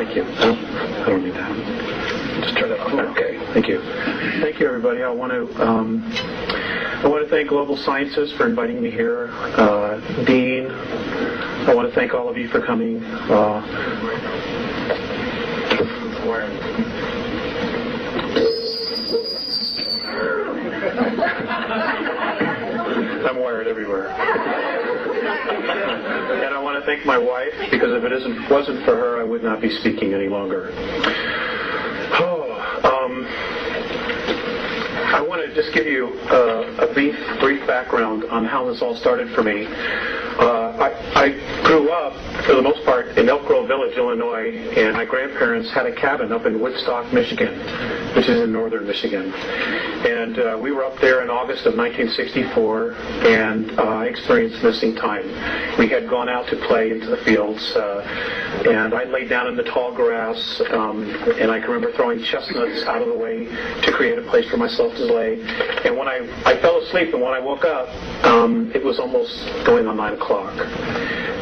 Thank you. I don't need that. Just turn it off. Okay. Thank you. Thank you, everybody. I want to thank Global Sciences for inviting me here. Dean, I want to thank all of you for coming. I'm wired everywhere. And I want to thank my wife, because if it wasn't for her, I would not be speaking any longer. I want to just give you a brief background on how this all started for me. I grew up, for the most part, in Elk Grove Village, Illinois, and my grandparents had a cabin up in Woodstock, Michigan, which is in northern Michigan. And we were up there in August of 1964, and I experienced missing time. We had gone out to play into the fields, and I laid down in the tall grass, and I can remember throwing chestnuts out of the way to create a place for myself to lay. And when I fell asleep, and when I woke up, it was almost going on 9 o'clock.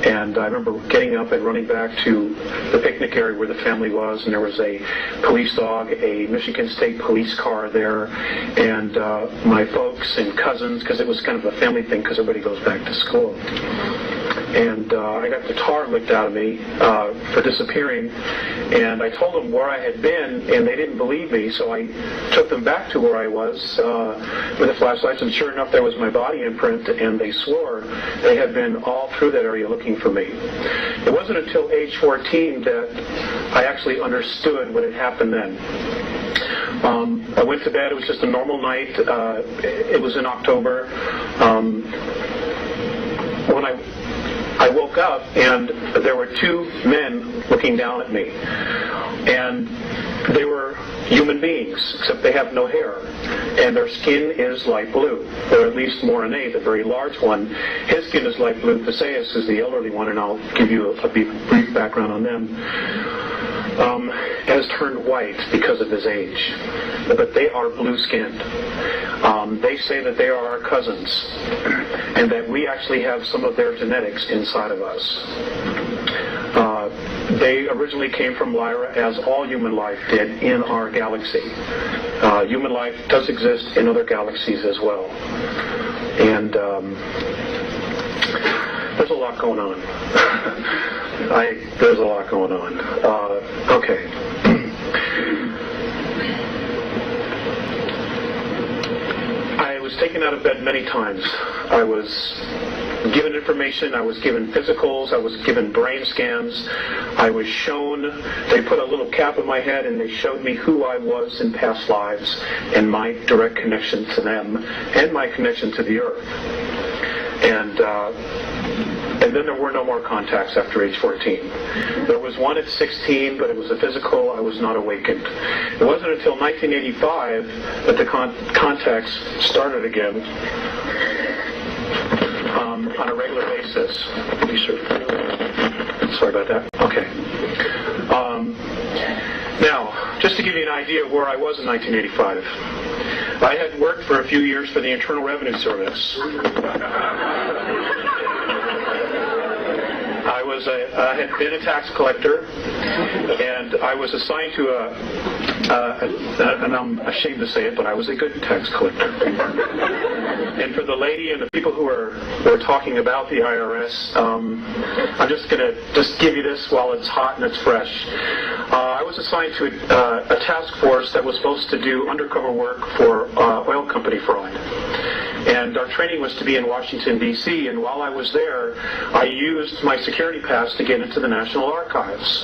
And I remember getting up and running back to the picnic area where the family was, and there was a police dog, a Michigan State police car there, and my folks and cousins, because it was kind of a family thing because everybody goes back to school. And I got the tar licked out of me for disappearing, and I told them where I had been, and they didn't believe me, so I took them back to where I was with the flashlights, and sure enough, there was my body imprint, and they swore they had been all through that area looking for me. It wasn't until age 14 that I actually understood what had happened then. I went to bed. It was just a normal night. It was in October. When I woke up, and there were two men looking down at me. And they were human beings, except they have no hair. And their skin is light blue, or at least Morinay, the very large one. His skin is light blue. Paseus is the elderly one, and I'll give you a brief background on them. Has turned white because of his age, but they are blue-skinned. They say that they are our cousins, and that we actually have some of their genetics inside of us. They originally came from Lyra, as all human life did in our galaxy. Human life does exist in other galaxies as well. And there's a lot going on. There's a lot going on. Okay. I was taken out of bed many times. I was given information, I was given physicals, I was given brain scans, I was shown, they put a little cap on my head and they showed me who I was in past lives and my direct connection to them and my connection to the earth. And then there were no more contacts after age 14. There was one at 16, but it was a physical. I was not awakened. It wasn't until 1985 that the contacts started again on a regular basis. Sorry about that. Okay. Now, just to give you an idea of where I was in 1985, I had worked for a few years for the Internal Revenue Service. I had been a tax collector, and I was assigned to and I'm ashamed to say it, but I was a good tax collector. And for the lady and the people who were talking about the IRS, I'm just going to give you this while it's hot and it's fresh. I was assigned to a task force that was supposed to do undercover work for oil company fraud. And our training was to be in Washington, D.C., and while I was there, I used my security pass to get into the National Archives.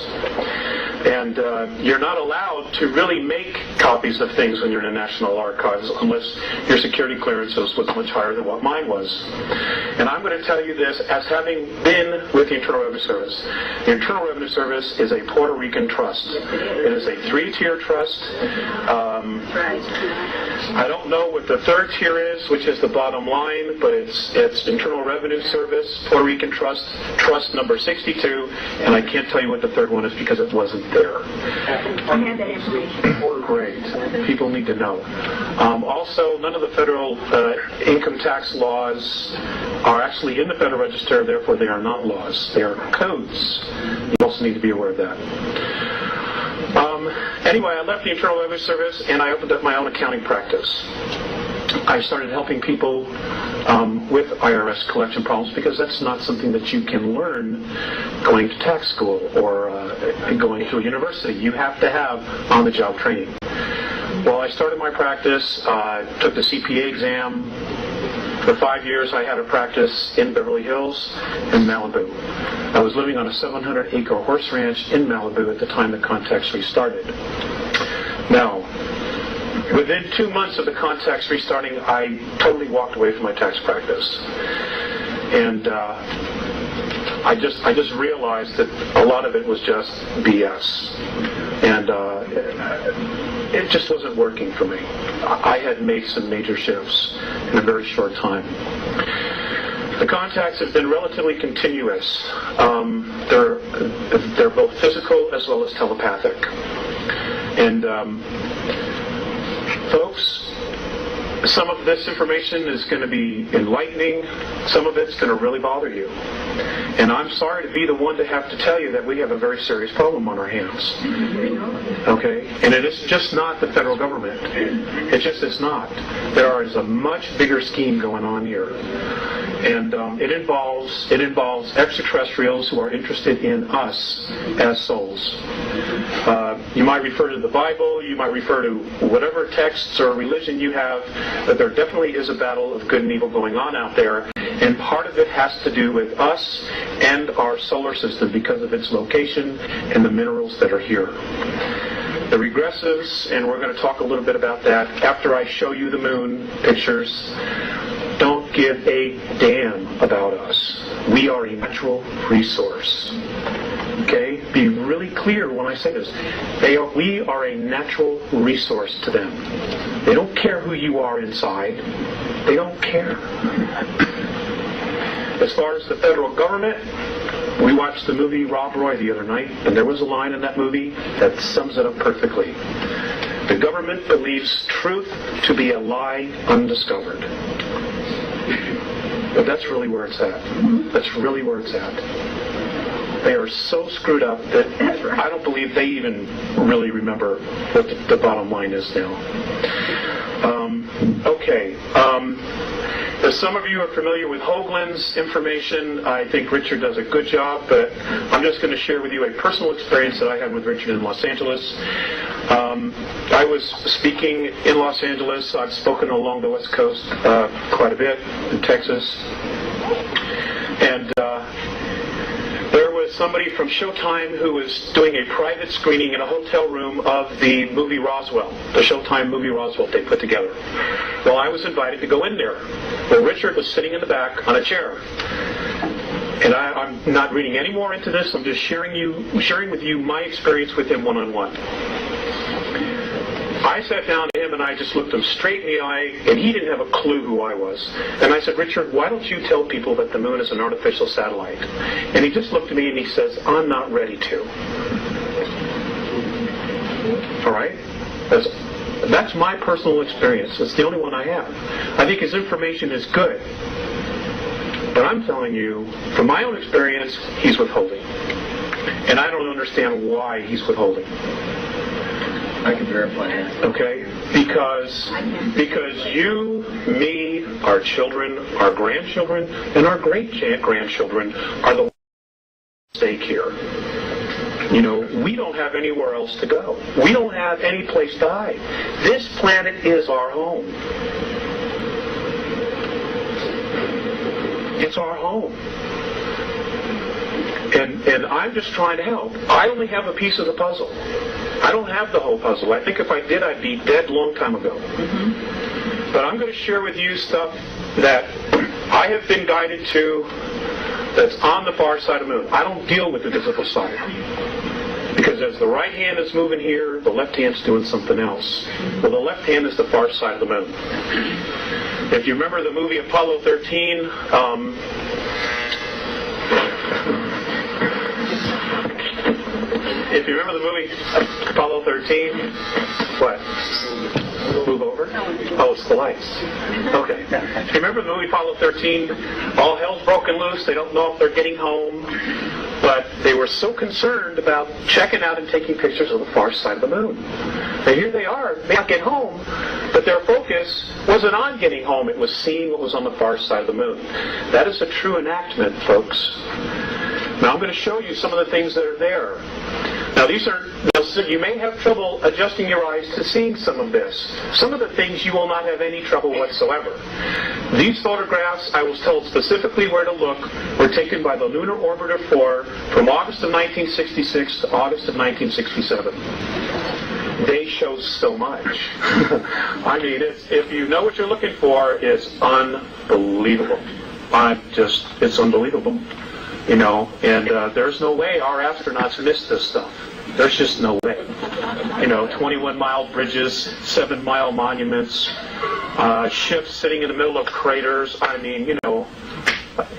And you're not allowed to really make copies of things when you're in the National Archives unless your security clearance was much higher than what mine was. And I'm going to tell you this as having been with the Internal Revenue Service. The Internal Revenue Service is a Puerto Rican trust. It is a 3-tier trust. I don't know what the 3rd tier is, which is the bottom line, but it's Internal Revenue Service, Puerto Rican Trust, Trust number 62, and I can't tell you what the 3rd one is because it wasn't there. I have that information. Great. People need to know. Also, none of the federal income tax laws are actually in the Federal Register, therefore they are not laws. They are codes. You also need to be aware of that. Anyway, I left the Internal Revenue Service and I opened up my own accounting practice. I started helping people with IRS collection problems because that's not something that you can learn going to tax school or going to a university. You have to have on-the-job training. Well, I started my practice, took the CPA exam. For 5 years, I had a practice in Beverly Hills and Malibu. I was living on a 700-acre horse ranch in Malibu at the time the context restarted. Now, within 2 months of the context restarting, I totally walked away from my tax practice. And I just realized that a lot of it was just BS. And it just wasn't working for me. I had made some major shifts in a very short time. The contacts have been relatively continuous. They're both physical as well as telepathic. And folks, some of this information is going to be enlightening. Some of it's going to really bother you. And I'm sorry to be the one to have to tell you that we have a very serious problem on our hands. Okay? And it is just not the federal government. It just is not. There is a much bigger scheme going on here. And it involves extraterrestrials who are interested in us as souls. You might refer to the Bible, you might refer to whatever texts or religion you have, but there definitely is a battle of good and evil going on out there, and part of it has to do with us and our solar system because of its location and the minerals that are here. The regressives, and we're going to talk a little bit about that after I show you the moon pictures, don't give a damn about us. We are a natural resource. Okay? Be really clear when I say this. We are a natural resource to them. They don't care who you are inside. They don't care. As far as the federal government, we watched the movie Rob Roy the other night, and there was a line in that movie that sums it up perfectly. The government believes truth to be a lie undiscovered. But that's really where it's at. That's really where it's at. They are so screwed up that I don't believe they even really remember what the bottom line is now. Okay. As some of you are familiar with Hoagland's information, I think Richard does a good job, but I'm just going to share with you a personal experience that I had with Richard in Los Angeles. I was speaking in Los Angeles. I've spoken along the West Coast quite a bit, in Texas. And there was somebody from Showtime who was doing a private screening in a hotel room of the movie Roswell, the Showtime movie Roswell they put together. Well, I was invited to go in there. Well, Richard was sitting in the back on a chair. And I'm not reading any more into this. I'm just sharing with you my experience with him one-on-one. I sat down to him and I just looked him straight in the eye, and he didn't have a clue who I was. And I said, Richard, why don't you tell people that the moon is an artificial satellite? And he just looked at me and he says, I'm not ready to. All right? That's my personal experience. It's the only one I have. I think his information is good. But I'm telling you, from my own experience, he's withholding. And I don't understand why he's withholding. I can verify that. Okay? Because you, me, our children, our grandchildren, and our great-grandchildren are the ones at stake here. You know, we don't have anywhere else to go. We don't have any place to hide. This planet is our home. It's our home. And I'm just trying to help. I only have a piece of the puzzle. I don't have the whole puzzle. I think if I did, I'd be dead a long time ago. But I'm going to share with you stuff that I have been guided to that's on the far side of the moon. I don't deal with the visible side. Because as the right hand is moving here, the left hand's doing something else. Well, the left hand is the far side of the moon. If you remember the movie Apollo 13, if you remember the movie Apollo 13, what? Move over? Oh, it's the lights. Okay. If you remember the movie Apollo 13, all hell's broken loose. They don't know if they're getting home. But they were so concerned about checking out and taking pictures of the far side of the moon. And here they are, they can't get home, but their focus wasn't on getting home, it was seeing what was on the far side of the moon. That is a true enactment, folks. Now I'm going to show you some of the things that are there. Now you may have trouble adjusting your eyes to seeing some of this. Some of the things you will not have any trouble whatsoever. These photographs, I was told specifically where to look, were taken by the Lunar Orbiter 4 from August of 1966 to August of 1967. They show so much. I mean, if you know what you're looking for, it's unbelievable. It's unbelievable. You know, and there's no way our astronauts missed this stuff. There's just no way. You know, 21-mile bridges, 7-mile monuments, ships sitting in the middle of craters. I mean, you know,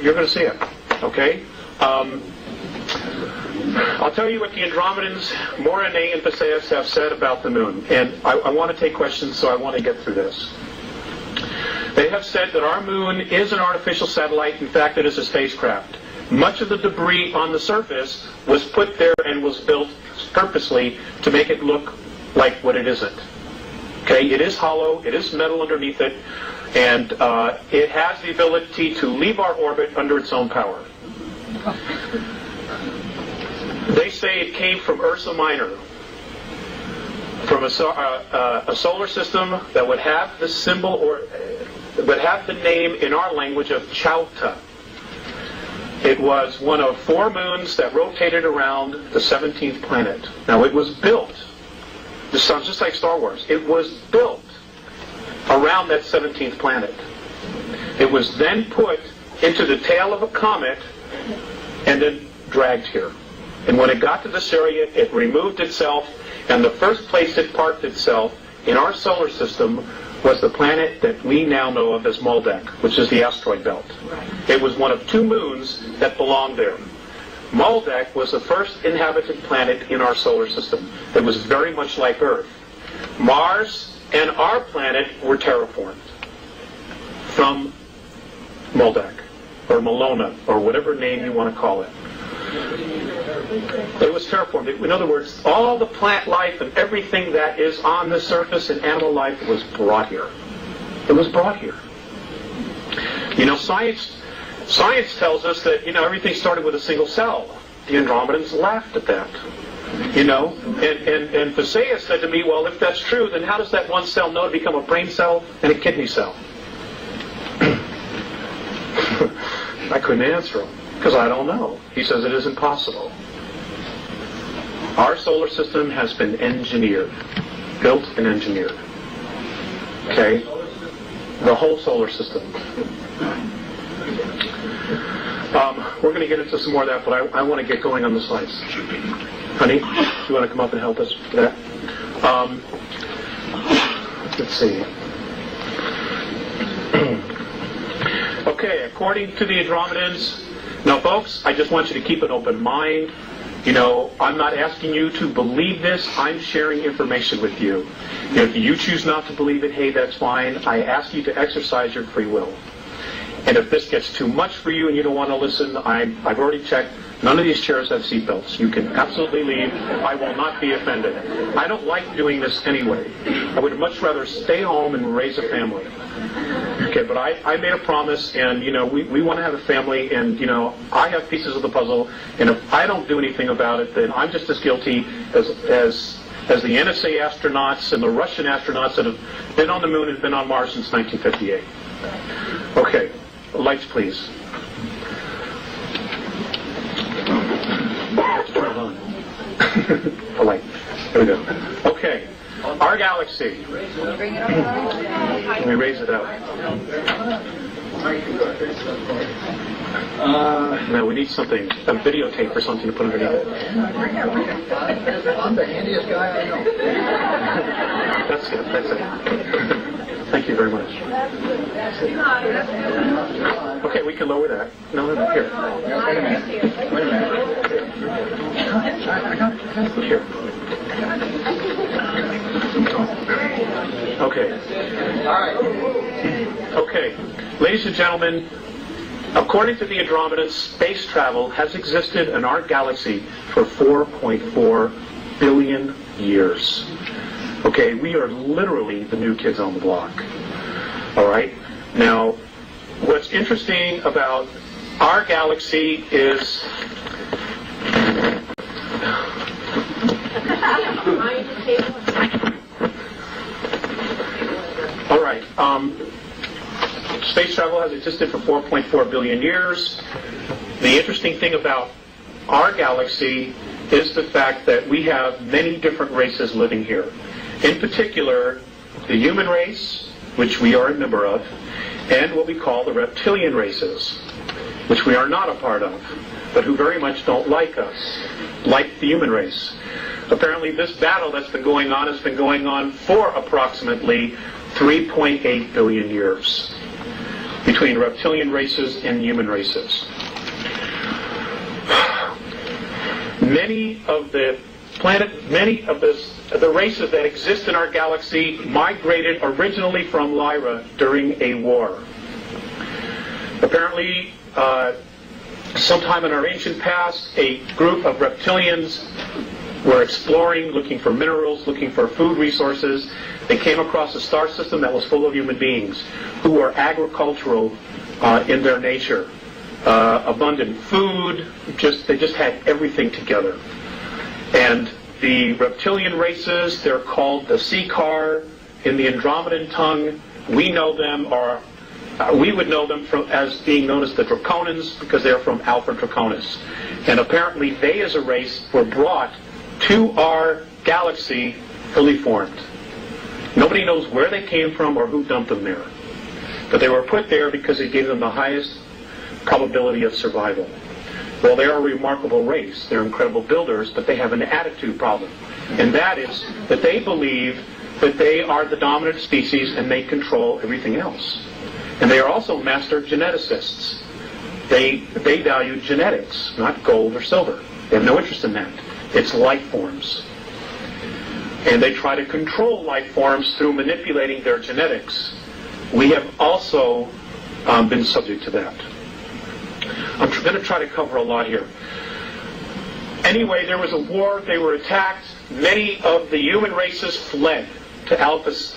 you're going to see it. Okay? I'll tell you what the Andromedans, Morine and Visayas have said about the moon. And I want to take questions, so I want to get through this. They have said that our moon is an artificial satellite. In fact, it is a spacecraft. Much of the debris on the surface was put there and was built purposely to make it look like what it isn't. Okay, it is hollow, it is metal underneath it, and it has the ability to leave our orbit under its own power. They say it came from Ursa Minor, from a solar system that would have the symbol or would have the name in our language of Chauta. It was one of 4 moons that rotated around the 17th planet. Now it was built, this sounds just like Star Wars, it was built around that 17th planet. It was then put into the tail of a comet and then dragged here. And when it got to this area, it removed itself, and the first place it parked itself in our solar system was the planet that we now know of as Maldek, which is the asteroid belt. It was one of 2 moons that belonged there. Maldek was the first inhabited planet in our solar system. It was very much like Earth. Mars and our planet were terraformed from Maldek, or Malona, or whatever name you want to call it. It was terraformed. In other words, all the plant life and everything that is on the surface and animal life was brought here. It was brought here. You know, science tells us that, you know, everything started with a single cell. The Andromedans laughed at that. You know, and Visayas said to me, well, if that's true, then how does that one cell know to become a brain cell and a kidney cell? I couldn't answer him. Because I don't know. He says it isn't possible. Our solar system has been engineered. Built and engineered. Okay? The whole solar system. We're going to get into some more of that, but I want to get going on the slides. Honey, you want to come up and help us with that? Let's see. Okay, according to the Andromedans, now, folks, I just want you to keep an open mind. You know, I'm not asking you to believe this. I'm sharing information with you. You know, if you choose not to believe it, hey, that's fine. I ask you to exercise your free will. And if this gets too much for you and you don't want to listen, I've already checked. None of these chairs have seatbelts. You can absolutely leave. I will not be offended. I don't like doing this anyway. I would much rather stay home and raise a family. Okay, but I made a promise, and, you know, we want to have a family, and, you know, I have pieces of the puzzle, and if I don't do anything about it, then I'm just as guilty as the NSA astronauts and the Russian astronauts that have been on the moon and been on Mars since 1958. Okay, lights, please. Turn it on. The light. There we go. Okay. Our galaxy. Let me raise it up. Now we need something, a videotape or something to put underneath it. I'm the handiest guy I know. That's it. Thank you very much. Okay, we can lower that. No, here. Wait a minute. I got it. Here. Okay. All right. Okay. Ladies and gentlemen, According to the Andromedans, space travel has existed in our galaxy for 4.4 billion years. Okay, we are literally the new kids on the block. All right? Now, what's interesting about our galaxy is... All right. Space travel has existed for 4.4 billion years. The interesting thing about our galaxy is the fact that we have many different races living here. In particular, the human race, which we are a member of, and what we call the reptilian races, which we are not a part of, but who very much don't like us, like the human race. Apparently this battle that's been going on has been going on for approximately 3.8 billion years between reptilian races and human races. Many of the races that exist in our galaxy migrated originally from Lyra during a war. Apparently, sometime in our ancient past, a group of reptilians were exploring, looking for minerals, looking for food resources. They came across a star system that was full of human beings who were agricultural in their nature. Abundant food, they just had everything together. And the reptilian races, they're called the Seekar. In the Andromedan tongue, we know them, or we would know them as being known as the Draconans, because they're from Alpha Draconis. And apparently they as a race were brought to our galaxy fully formed. Nobody knows where they came from or who dumped them there. But they were put there because it gave them the highest probability of survival. Well, they are a remarkable race. They're incredible builders, but they have an attitude problem. And that is that they believe that they are the dominant species and they control everything else. And they are also master geneticists. They value genetics, not gold or silver. They have no interest in that. It's life forms. And they try to control life forms through manipulating their genetics. We have also been subject to that. I'm going to try to cover a lot here. Anyway, there was a war. They were attacked. Many of the human races fled to Antares,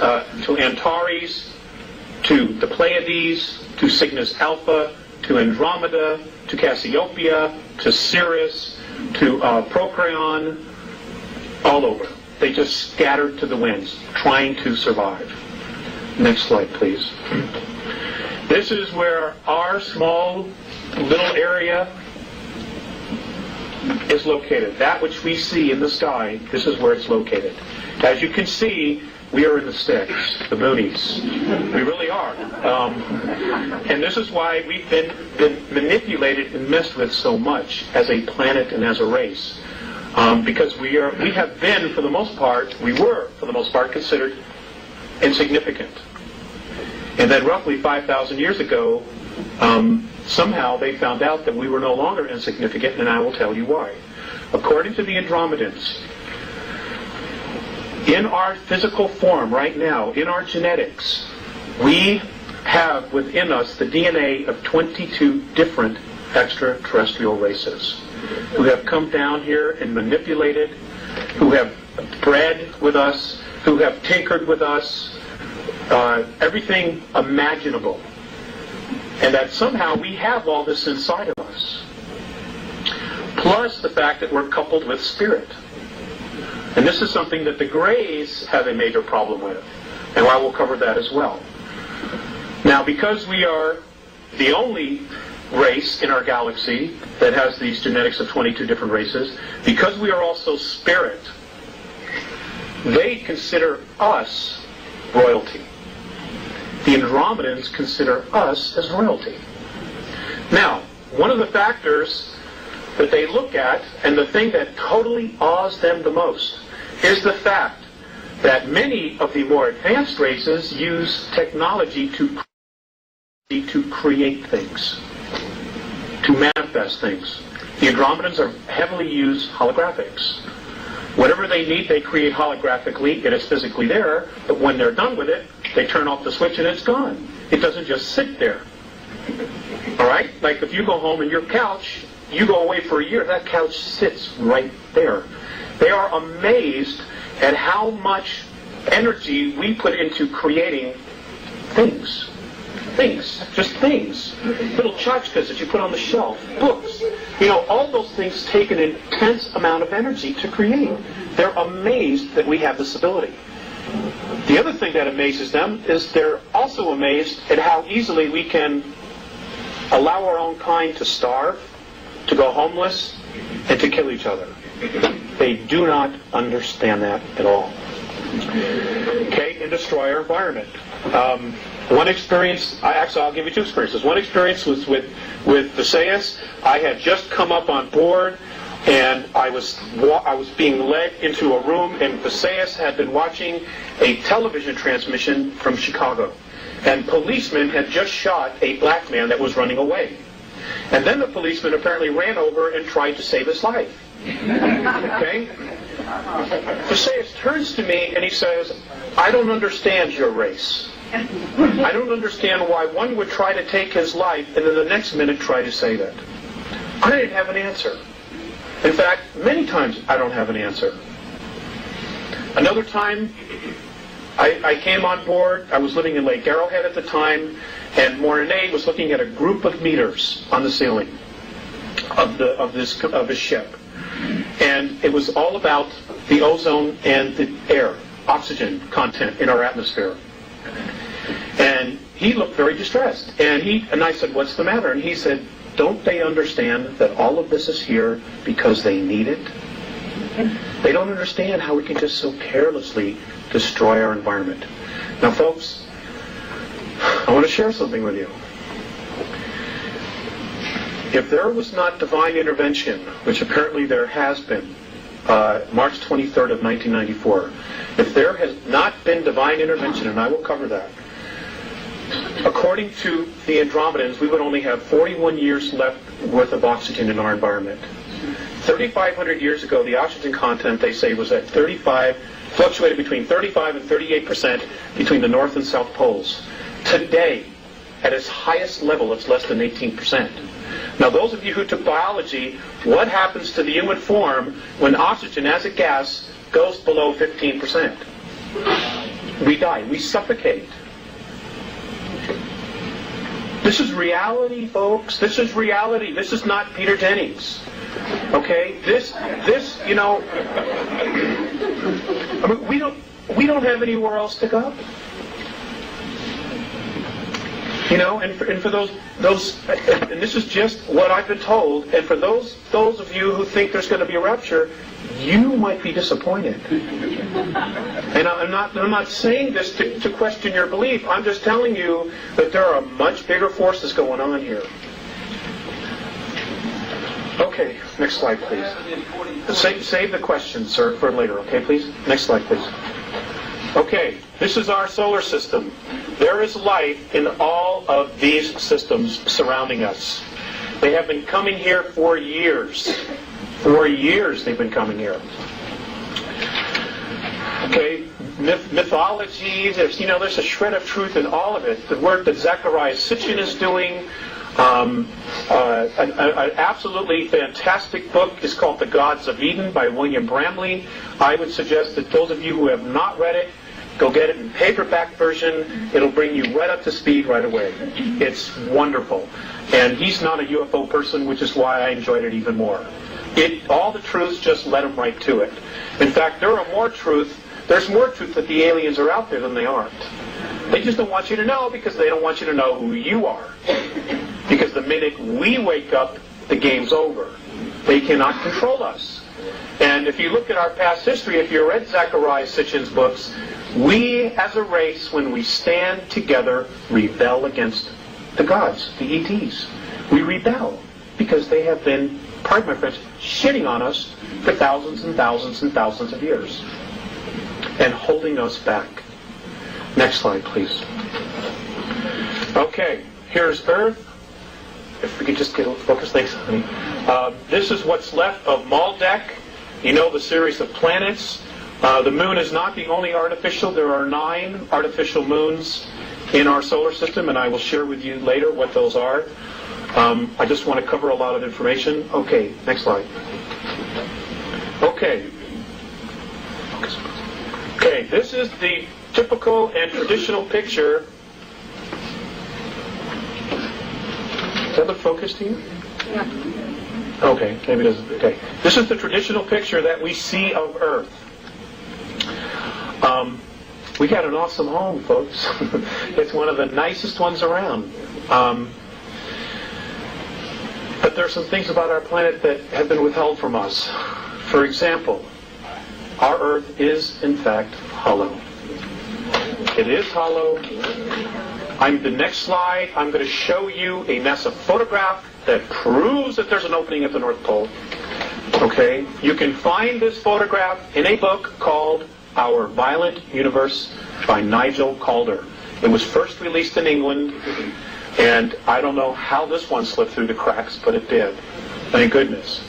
to the Pleiades, to Cygnus Alpha, to Andromeda, to Cassiopeia, to Sirius, to Procyon, all over. They just scattered to the winds, trying to survive. Next slide, please. This is where our small little area is located. That which we see in the sky, this is where it's located. As you can see, we are in the sticks, the boonies. We really are. And this is why we've been manipulated and messed with so much as a planet and as a race. Because we have been, for the most part, considered insignificant. And then roughly 5,000 years ago, somehow they found out that we were no longer insignificant, and I will tell you why. According to the Andromedans, in our physical form right now, in our genetics, we have within us the DNA of 22 different extraterrestrial races who have come down here and manipulated, who have bred with us, who have tinkered with us, everything imaginable. And that somehow we have all this inside of us. Plus the fact that we're coupled with spirit. And this is something that the Greys have a major problem with. And I will cover that as well. Now, because we are the only race in our galaxy that has these genetics of 22 different races, because we are also spirit, they consider us royalty. The Andromedans consider us as royalty. Now, one of the factors that they look at, and the thing that totally awes them the most, is the fact that many of the more advanced races use technology to create things, to manifest things. The Andromedans are heavily use holographics. Whatever they need, they create holographically. It is physically there, but when they're done with it, they turn off the switch and it's gone. It doesn't just sit there. All right? Like if you go home and your couch, you go away for a year, that couch sits right there. They are amazed at how much energy we put into creating things. Things. Just things. Little tchotchkes that you put on the shelf. Books. You know, all those things take an intense amount of energy to create. They're amazed that we have this ability. The other thing that amazes them is they're also amazed at how easily we can allow our own kind to starve, to go homeless, and to kill each other. They do not understand that at all. Okay, and destroy our environment. One experience, I'll give you two experiences. One experience was with Visayas. I had just come up on board, and I was being led into a room, and Visayas had been watching a television transmission from Chicago. And policemen had just shot a black man that was running away. And then the policeman apparently ran over and tried to save his life. Okay? Visayas turns to me and he says, I don't understand your race. I don't understand why one would try to take his life and then the next minute try to save it. I didn't have an answer. In fact, many times I don't have an answer. Another time, I came on board. I was living in Lake Arrowhead at the time, and Mornay was looking at a group of meters on the ceiling of his ship, and it was all about the ozone and the air, oxygen content in our atmosphere. And he looked very distressed, and I said, "What's the matter?" And he said, "Don't they understand that all of this is here because they need it? They don't understand how we can just so carelessly destroy our environment." Now, folks, I want to share something with you. If there was not divine intervention, which apparently there has been, March 23rd of 1994, if there has not been divine intervention, and I will cover that, according to the Andromedans, we would only have 41 years left worth of oxygen in our environment. 3,500 years ago, the oxygen content, they say, was at 35, fluctuated between 35 and 38% between the North and South Poles. Today, at its highest level, it's less than 18%. Now, those of you who took biology, what happens to the human form when oxygen as a gas goes below 15%? We die. We suffocate. This is reality, folks. This is reality. This is not Peter Jennings. Okay? This, you know, I mean, we don't have anywhere else to go. You know, and for those, and this is just what I've been told, and for those of you who think there's going to be a rapture, you might be disappointed. And I'm not saying this to question your belief. I'm just telling you that there are much bigger forces going on here. Okay, next slide, please. Save the questions, sir, for later. Okay, please. Next slide, please. Okay, this is our solar system. There is life in all of these systems surrounding us. They have been coming here for years. For years they've been coming here. Okay, mythology, there's a shred of truth in all of it. The work that Zecharia Sitchin is doing, an absolutely fantastic book is called The Gods of Eden by William Bramley. I would suggest that those of you who have not read it, go get it in paperback version. It'll bring you right up to speed right away. It's wonderful. And he's not a UFO person, which is why I enjoyed it even more. All the truths just led him right to it. In fact, there's more truth that the aliens are out there than they aren't. They just don't want you to know because they don't want you to know who you are. Because the minute we wake up, the game's over. They cannot control us. And if you look at our past history, if you read Zecharia Sitchin's books, we as a race, when we stand together, rebel against the gods, the ETs. We rebel because they have been, pardon my French, shitting on us for thousands and thousands and thousands of years and holding us back. Next slide, please. Okay, here's Earth. If we could just get a focus, thanks, honey. This is what's left of Maldek. You know the series of planets. The moon is not the only artificial. There are 9 artificial moons in our solar system, and I will share with you later what those are. I just want to cover a lot of information. Okay, next slide. Okay, this is the typical and traditional picture. Does that look focused to you? Yeah. Okay, maybe it doesn't. Okay, this is the traditional picture that we see of Earth. We got an awesome home, folks. It's one of the nicest ones around. But there are some things about our planet that have been withheld from us. For example, our Earth is, in fact, hollow. It is hollow. The next slide, I'm going to show you a NASA photograph that proves that there's an opening at the North Pole. Okay? You can find this photograph in a book called Our Violent Universe by Nigel Calder. It was first released in England, and I don't know how this one slipped through the cracks, but it did. Thank goodness.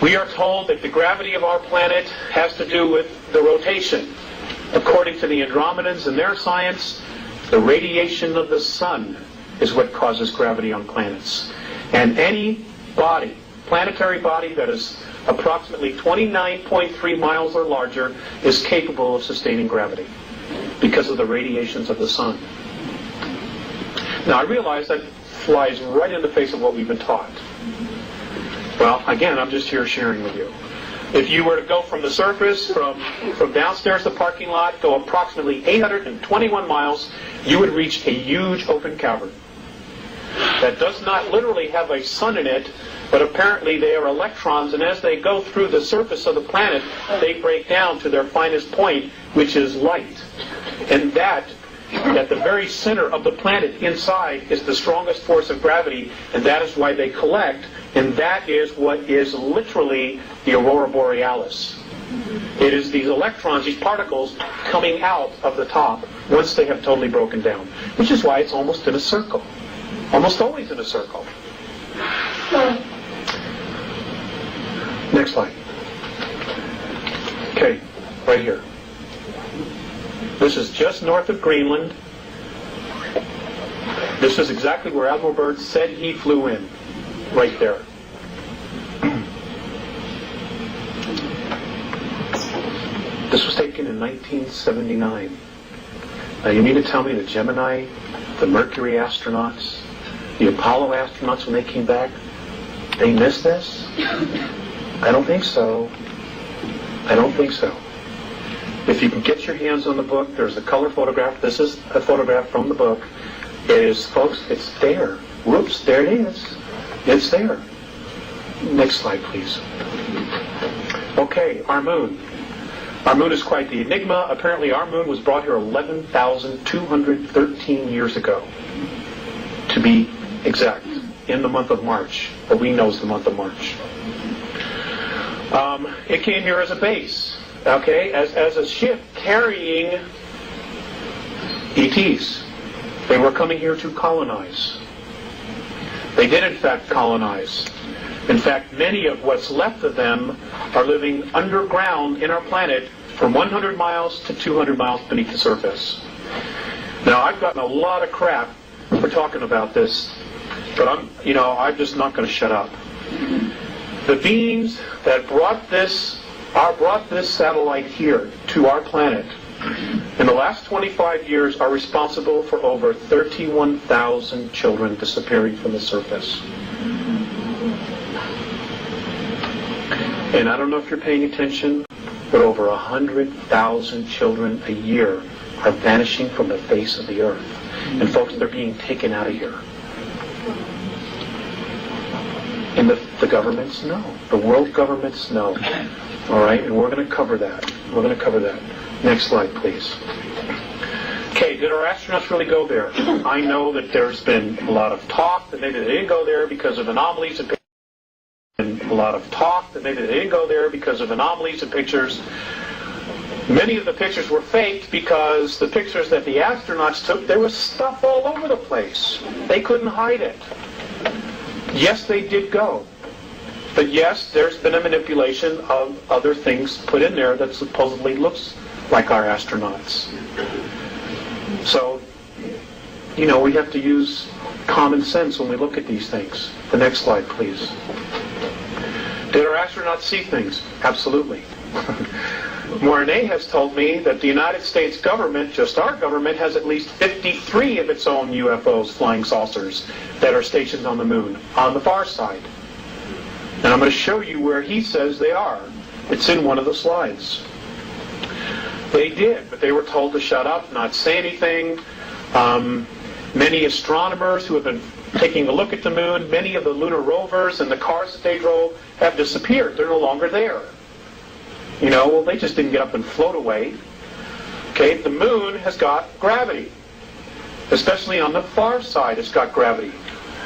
We are told that the gravity of our planet has to do with the rotation. According to the Andromedans and their science, the radiation of the sun is what causes gravity on planets. And any body, planetary body that is approximately 29.3 miles or larger is capable of sustaining gravity because of the radiations of the sun. Now I realize that flies right in the face of what we've been taught. Well, again, I'm just here sharing with you. If you were to go from the surface, from downstairs the parking lot, go approximately 821 miles, you would reach a huge open cavern that does not literally have a sun in it, but apparently they are electrons, and as they go through the surface of the planet, they break down to their finest point, which is light. And that, at the very center of the planet inside, is the strongest force of gravity, and that is why they collect, and that is what is literally the aurora borealis. It is these electrons, these particles, coming out of the top once they have totally broken down, which is why it's almost in a circle. Almost always in a circle. Next slide. Okay, right here. This is just north of Greenland. This is exactly where Admiral Byrd said he flew in. Right there. This was taken in 1979. Now you mean to tell me the Gemini, the Mercury astronauts, the Apollo astronauts, when they came back, they missed this? I don't think so. I don't think so. If you can get your hands on the book, there's a color photograph. This is a photograph from the book. It is, folks, it's there. Whoops, there it is. It's there. Next slide, please. Okay, our moon. Our moon is quite the enigma. Apparently our moon was brought here 11,213 years ago, to be exact, in the month of March. What we know is the month of March. It came here as a base, okay, as a ship carrying ETs. They were coming here to colonize. They did, in fact, colonize. In fact, many of what's left of them are living underground in our planet from 100 miles to 200 miles beneath the surface. Now, I've gotten a lot of crap for talking about this, but I'm just not going to shut up. The beings that brought this satellite here to our planet in the last 25 years are responsible for over 31,000 children disappearing from the surface. And I don't know if you're paying attention, but over 100,000 children a year are vanishing from the face of the earth. And folks, they're being taken out of here. And the governments know. The world governments know. All right, and we're going to cover that. We're going to cover that. Next slide, please. Okay, did our astronauts really go there? I know that there's been a lot of talk that maybe they didn't go there because of anomalies and pictures. And a lot of talk that maybe they didn't go there because of anomalies and pictures. Many of the pictures were faked because the pictures that the astronauts took, there was stuff all over the place. They couldn't hide it. Yes, they did go. But yes, there's been a manipulation of other things put in there that supposedly looks like our astronauts. So, we have to use common sense when we look at these things. The next slide, please. Did our astronauts see things? Absolutely. Mornay has told me that the United States government, just our government, has at least 53 of its own UFOs, flying saucers, that are stationed on the moon, on the far side. And I'm going to show you where he says they are. It's in one of the slides. They did, but they were told to shut up, not say anything. Many astronomers who have been taking a look at the moon, many of the lunar rovers and the cars that they drove have disappeared. They're no longer there. Well, they just didn't get up and float away. Okay, the moon has got gravity. Especially on the far side, it's got gravity.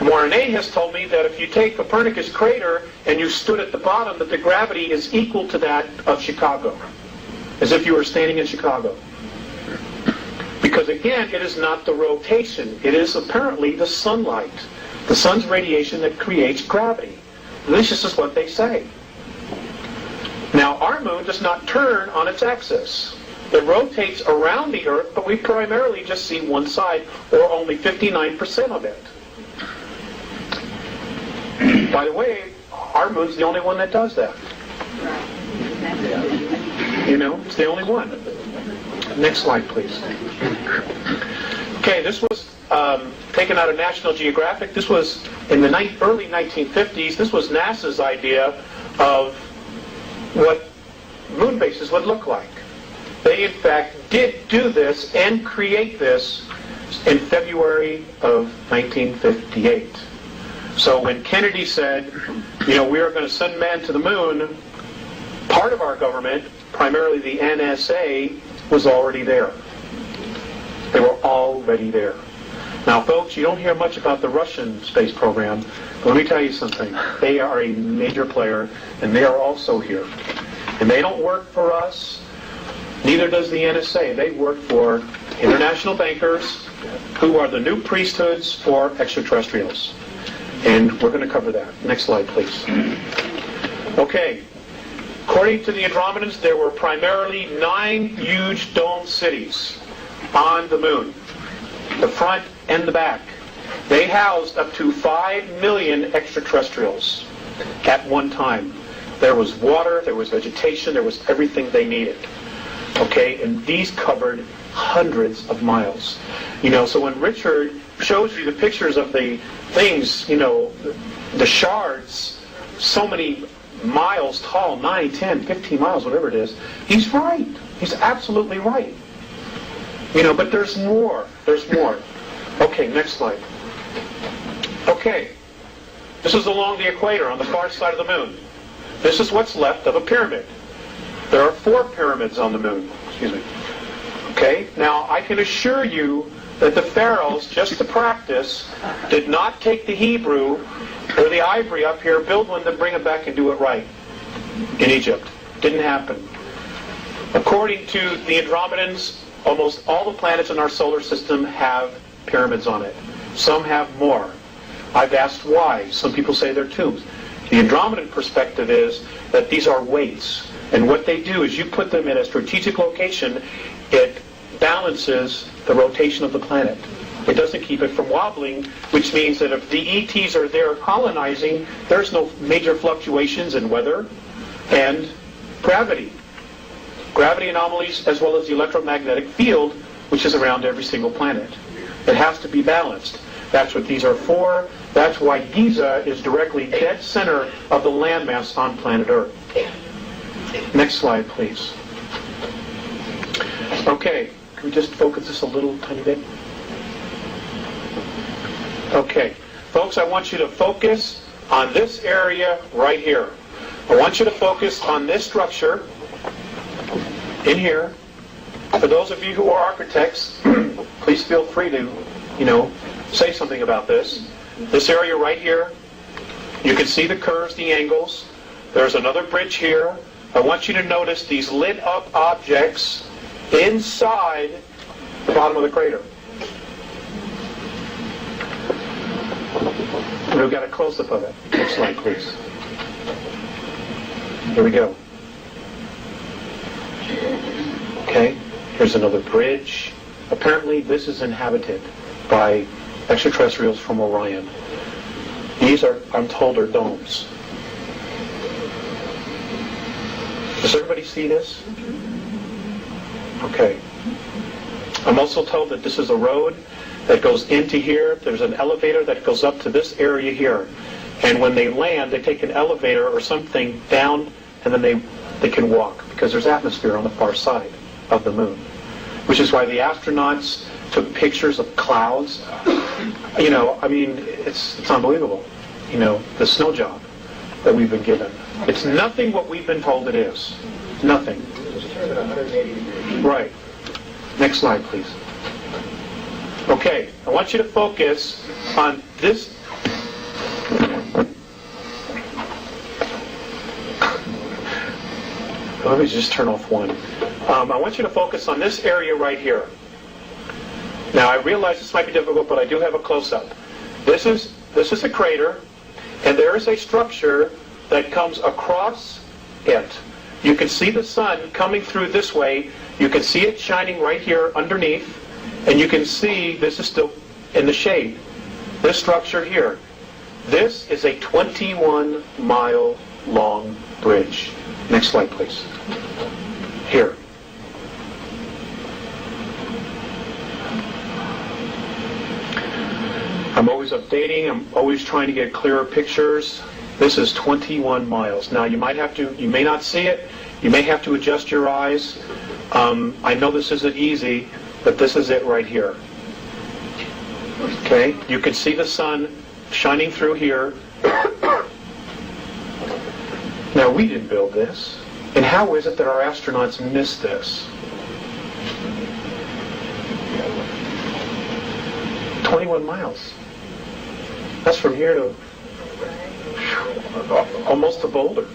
Mornay has told me that if you take Copernicus crater and you stood at the bottom, that the gravity is equal to that of Chicago. As if you were standing in Chicago. Because again, it is not the rotation. It is apparently the sunlight. The sun's radiation that creates gravity. This is what they say. Now, our moon does not turn on its axis. It rotates around the Earth, but we primarily just see one side, or only 59% of it. By the way, our moon's the only one that does that. It's the only one. Next slide, please. Okay, this was taken out of National Geographic. This was in the early 1950s. This was NASA's idea of what moon bases would look like. They, in fact, did do this and create this in February of 1958. So when Kennedy said, we are going to send man to the moon, part of our government, primarily the NSA, was already there. They were already there. Now, folks, you don't hear much about the Russian space program, but let me tell you something. They are a major player, and they are also here. And they don't work for us, neither does the NSA. They work for international bankers who are the new priesthoods for extraterrestrials. And we're going to cover that. Next slide, please. Okay. According to the Andromedans, there were primarily 9 huge domed cities on the moon, the front and the back. They housed up to 5 million extraterrestrials at one time. There was water, there was vegetation, there was everything they needed. Okay, and these covered hundreds of miles. So when Richard shows you the pictures of the things, the shards, so many miles tall, 9, 10, 15 miles, whatever it is, he's right. He's absolutely right. But there's more. There's more. Okay, next slide. Okay. This is along the equator on the far side of the moon. This is what's left of a pyramid. There are 4 pyramids on the moon. Excuse me. Okay? Now, I can assure you that the pharaohs, just to practice, did not take the Hebrew or the ivory up here, build one, then bring it back and do it right in Egypt. Didn't happen. According to the Andromedans, almost all the planets in our solar system have pyramids on it. Some have more. I've asked why. Some people say they're tombs. The Andromedan perspective is that these are weights. And what they do is you put them in a strategic location, it balances the rotation of the planet. It doesn't keep it from wobbling, which means that if the ETs are there colonizing, there's no major fluctuations in weather and gravity. Gravity anomalies as well as the electromagnetic field, which is around every single planet. It has to be balanced. That's what these are for. That's why Giza is directly dead center of the landmass on planet Earth. Next slide, please. Okay, can we just focus this a little tiny bit? Okay, folks, I want you to focus on this area right here. I want you to focus on this structure in here. For those of you who are architects, please feel free to, say something about this. This area right here, you can see the curves, the angles. There's another bridge here. I want you to notice these lit up objects inside the bottom of the crater. We've got a close-up of it. Next slide, please. Here we go. Okay, here's another bridge. Apparently this is inhabited by extraterrestrials from Orion. These are, I'm told, are domes. Does everybody see this? Okay. I'm also told that this is a road that goes into here. There's an elevator that goes up to this area here. And when they land, they take an elevator or something down, and then they can walk, because there's atmosphere on the far side of the moon. Which is why the astronauts took pictures of clouds. You know, I mean, it's unbelievable. You know, the snow job that we've been given. It's nothing what we've been told it is. Nothing. Right. Next slide, please. Okay, I want you to focus on this. Let me just turn off one. I want you to focus on this area right here. Now, I realize this might be difficult, but I do have a close-up. This is a crater, and there is a structure that comes across it. You can see the sun coming through this way. You can see it shining right here underneath, and you can see this is still in the shade. This structure here. This is a 21-mile long bridge. Next slide, please. Here. I'm always updating. I'm always trying to get clearer pictures. This is 21 miles. Now, you may not see it. You may have to adjust your eyes. I know this isn't easy, but this is it right here. Okay? You can see the sun shining through here. Now, we didn't build this. And how is it that our astronauts missed this? 21 miles. That's from here to almost to Boulder.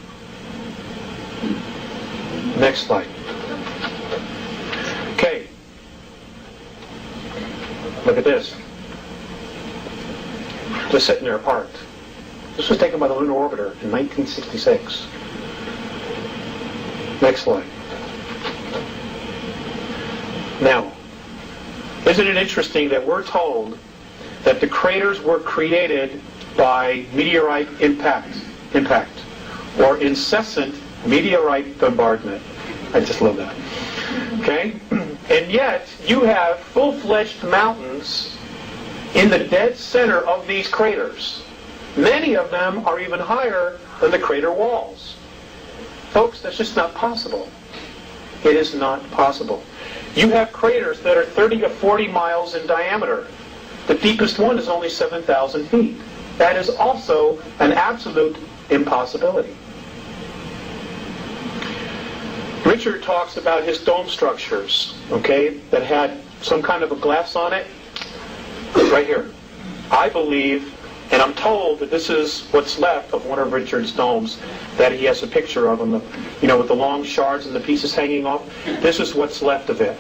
Next slide. Okay. Look at this. Just sitting there parked. This was taken by the Lunar Orbiter in 1966. Next slide. Now, isn't it interesting that we're told that the craters were created by meteorite impact, or incessant meteorite bombardment? I just love that. Okay? And yet, you have full-fledged mountains in the dead center of these craters. Many of them are even higher than the crater walls. Folks, that's just not possible. It is not possible. You have craters that are 30 to 40 miles in diameter. The deepest one is only 7,000 feet. That is also an absolute impossibility. Richard talks about his dome structures, okay, that had some kind of a glass on it. Right here. I believe, and I'm told that this is what's left of one of Richard's domes, that he has a picture of them, with the long shards and the pieces hanging off. This is what's left of it.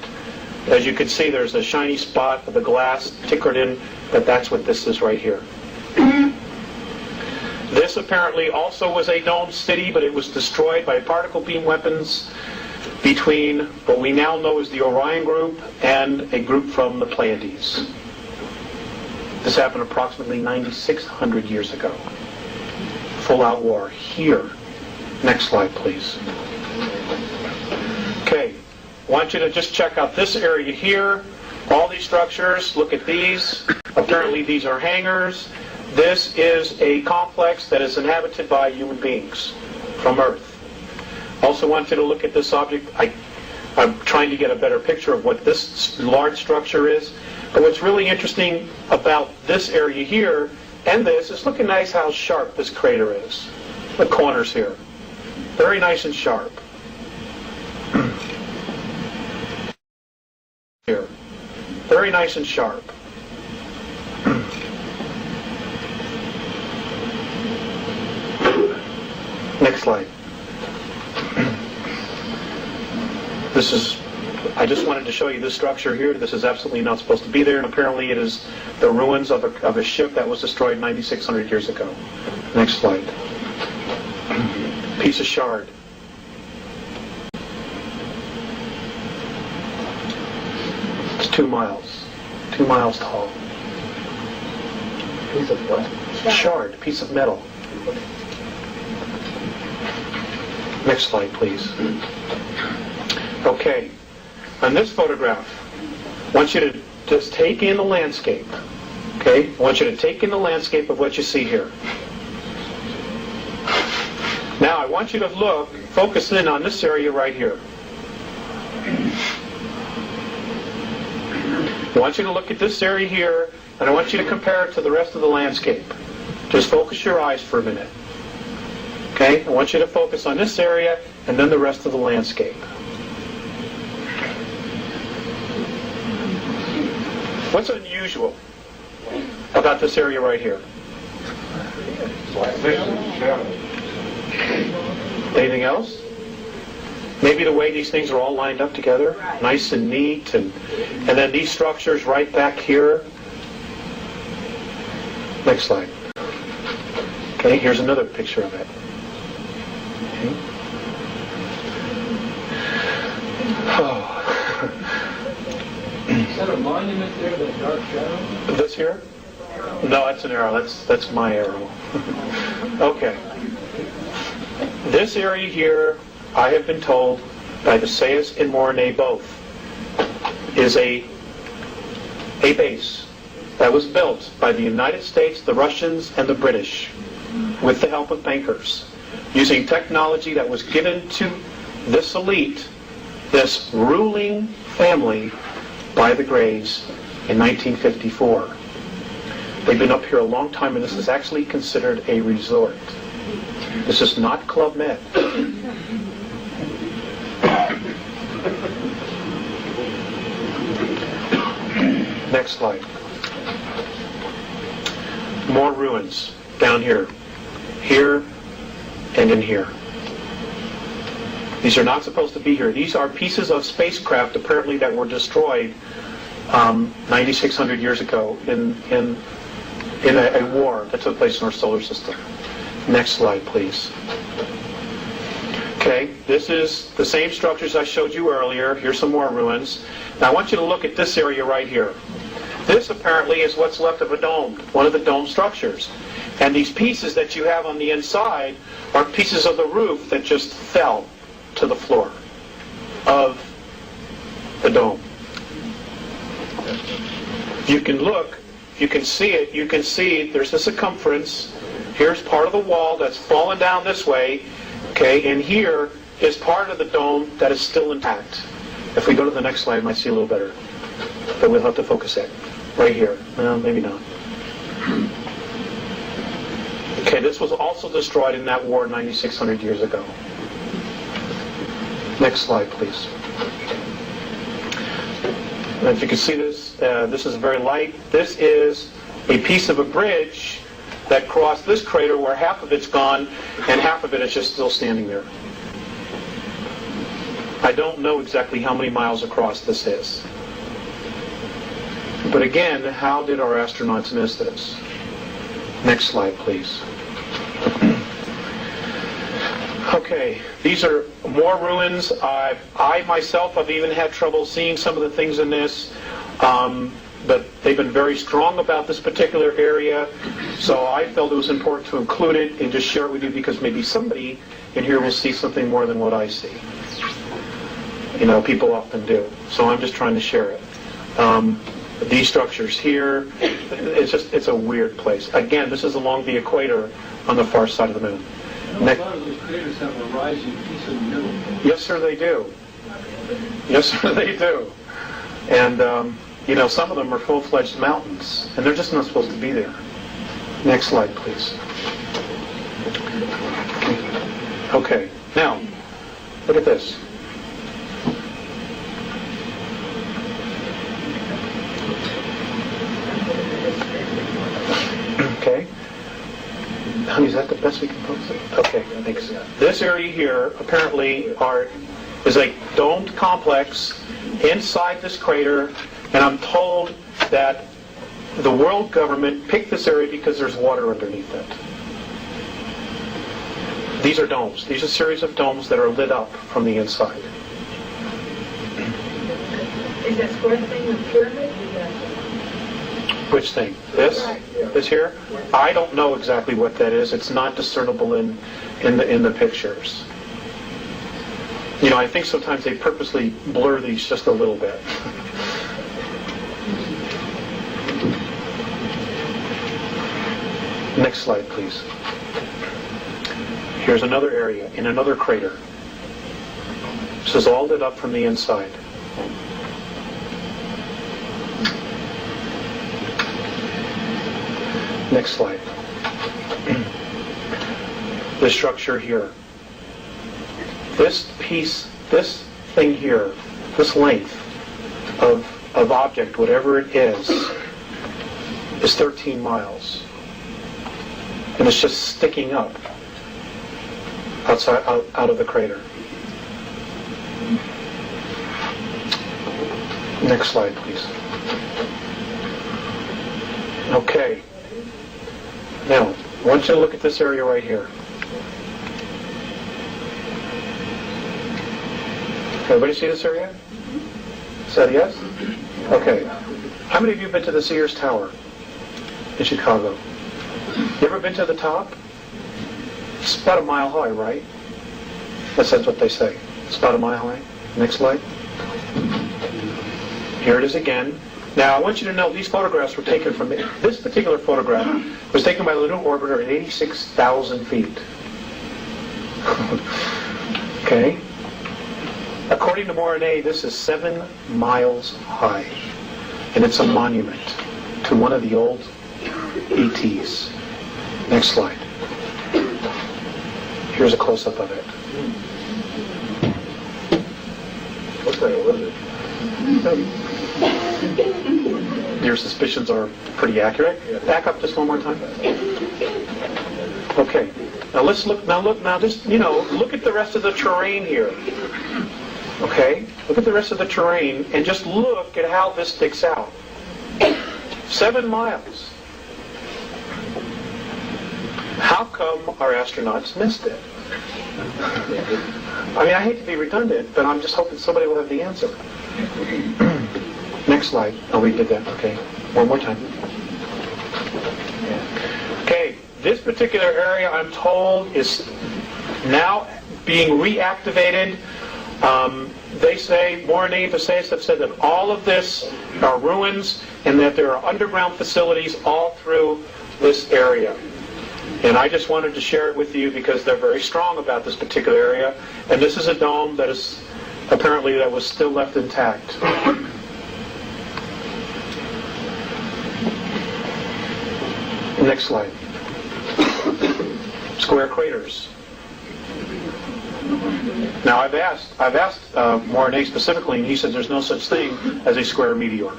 As you can see, there's a shiny spot of the glass tickered in, but that's what this is right here. This apparently also was a domed city, but it was destroyed by particle beam weapons between what we now know as the Orion group and a group from the Pleiades. This happened approximately 9,600 years ago. Full-out war here. Next slide, please. Okay, I want you to just check out this area here. All these structures, look at these. Apparently these are hangars. This is a complex that is inhabited by human beings from Earth. Also want you to look at this object. I'm trying to get a better picture of what this large structure is. But what's really interesting about this area here and this is look at nice how sharp this crater is. The corners here. Very nice and sharp. Here. Very nice and sharp. Next slide. I just wanted to show you this structure here. This is absolutely not supposed to be there, and apparently it is the ruins of a ship that was destroyed 9,600 years ago. Next slide. Piece of shard. 2 miles. 2 miles tall. Piece of what? Shard, piece of metal. Next slide, please. Okay. On this photograph, I want you to just take in the landscape. Okay? I want you to take in the landscape of what you see here. Now, I want you to look, focus in on this area right here. I want you to look at this area here, and I want you to compare it to the rest of the landscape. Just focus your eyes for a minute. Okay? I want you to focus on this area, and then the rest of the landscape. What's unusual about this area right here? Anything else? Maybe the way these things are all lined up together, nice and neat, and then these structures right back here. Next slide. Okay, here's another picture of it. Okay. Oh. Is that a monument there, that dark shadow? This here? No, that's an arrow. That's my arrow. Okay. This area here, I have been told by the Sayers and Mornay both, is a base that was built by the United States, the Russians, and the British with the help of bankers, using technology that was given to this elite, this ruling family, by the Greys in 1954. They've been up here a long time, and this is actually considered a resort. This is not Club Med. Next slide. More ruins down here. Here and in here. These are not supposed to be here. These are pieces of spacecraft apparently that were destroyed 9,600 years ago in a war that took place in our solar system. Next slide, please. Okay, this is the same structures I showed you earlier. Here's some more ruins. Now I want you to look at this area right here. This apparently is what's left of a dome, one of the dome structures. And these pieces that you have on the inside are pieces of the roof that just fell to the floor of the dome. You can look, you can see it, you can see there's the circumference. Here's part of the wall that's fallen down this way, okay, and here is part of the dome that is still intact. If we go to the next slide, I might see a little better, but we'll have to focus it right here. No, maybe not. Okay, this was also destroyed in that war 9,600 years ago. Next slide, please. And if you can see this, this is very light. This is a piece of a bridge that crossed this crater where half of it's gone and half of it is just still standing there. I don't know exactly how many miles across this is. But again, how did our astronauts miss this? Next slide, please. Okay, these are more ruins. I myself have even had trouble seeing some of the things in this, but they've been very strong about this particular area, so I felt it was important to include it and just share it with you because maybe somebody in here will see something more than what I see. You know, people often do, so I'm just trying to share it. These structures here, it's a weird place. Again, this is along the equator on the far side of the moon. A lot of those craters have a rising piece in the middle. Yes, sir, they do. Yes, sir, they do. And, you know, some of them are full-fledged mountains, and they're just not supposed to be there. Next slide, please. Okay, now, look at this. Okay. Honey, is that the best we can focus it? Okay, thanks. This area here apparently is a domed complex inside this crater, and I'm told that the world government picked this area because there's water underneath it. These are domes. These are a series of domes that are lit up from the inside. Is that square thing the pyramid? Which thing? This? This here? I don't know exactly what that is. It's not discernible in the pictures. You know, I think sometimes they purposely blur these just a little bit. Next slide, please. Here's another area in another crater. This is all lit up from the inside. Next slide. The structure here. This piece, this thing here, this length of object, whatever it is 13 miles. And it's just sticking up outside, out of the crater. Next slide, please. Okay. Now, I want you to look at this area right here. Everybody see this area? Is that a yes? Okay. How many of you have been to the Sears Tower in Chicago? You ever been to the top? It's about a mile high, right? That's what they say. It's about a mile high. Next slide. Here it is again. Now, I want you to know these photographs were taken from... This particular photograph was taken by the lunar orbiter at 86,000 feet. Okay? According to Morine, this is 7 miles high. And it's a monument to one of the old ETs. Next slide. Here's a close-up of it. What kind of was it? Your suspicions are pretty accurate. Back up just one more time. Okay. Now let's look. Now just look at the rest of the terrain here. Okay. Look at the rest of the terrain and just look at how this sticks out. 7 miles. How come our astronauts missed it? I mean, I hate to be redundant, but I'm just hoping somebody will have the answer. Next slide. Oh, we did that. Okay. One more time. Okay. This particular area, I'm told, is now being reactivated. They say, Morine have said that all of this are ruins and that there are underground facilities all through this area. And I just wanted to share it with you because they're very strong about this particular area. And this is a dome that is apparently that was still left intact. Next slide. Square craters. Now I've asked Morine specifically, and he said there's no such thing as a square meteor.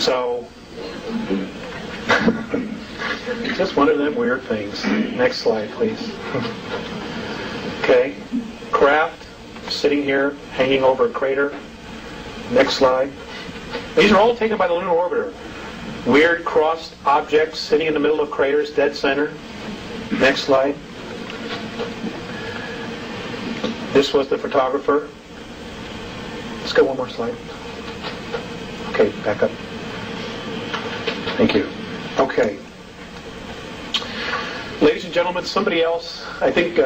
So, just one of them weird things. Next slide, please. Okay, craft sitting here, hanging over a crater. Next slide. These are all taken by the lunar orbiter. Weird crossed objects sitting in the middle of craters, dead center. Next slide. This was the photographer. Let's go one more slide. Okay, back up. Thank you. Okay. Ladies and gentlemen, somebody else, I think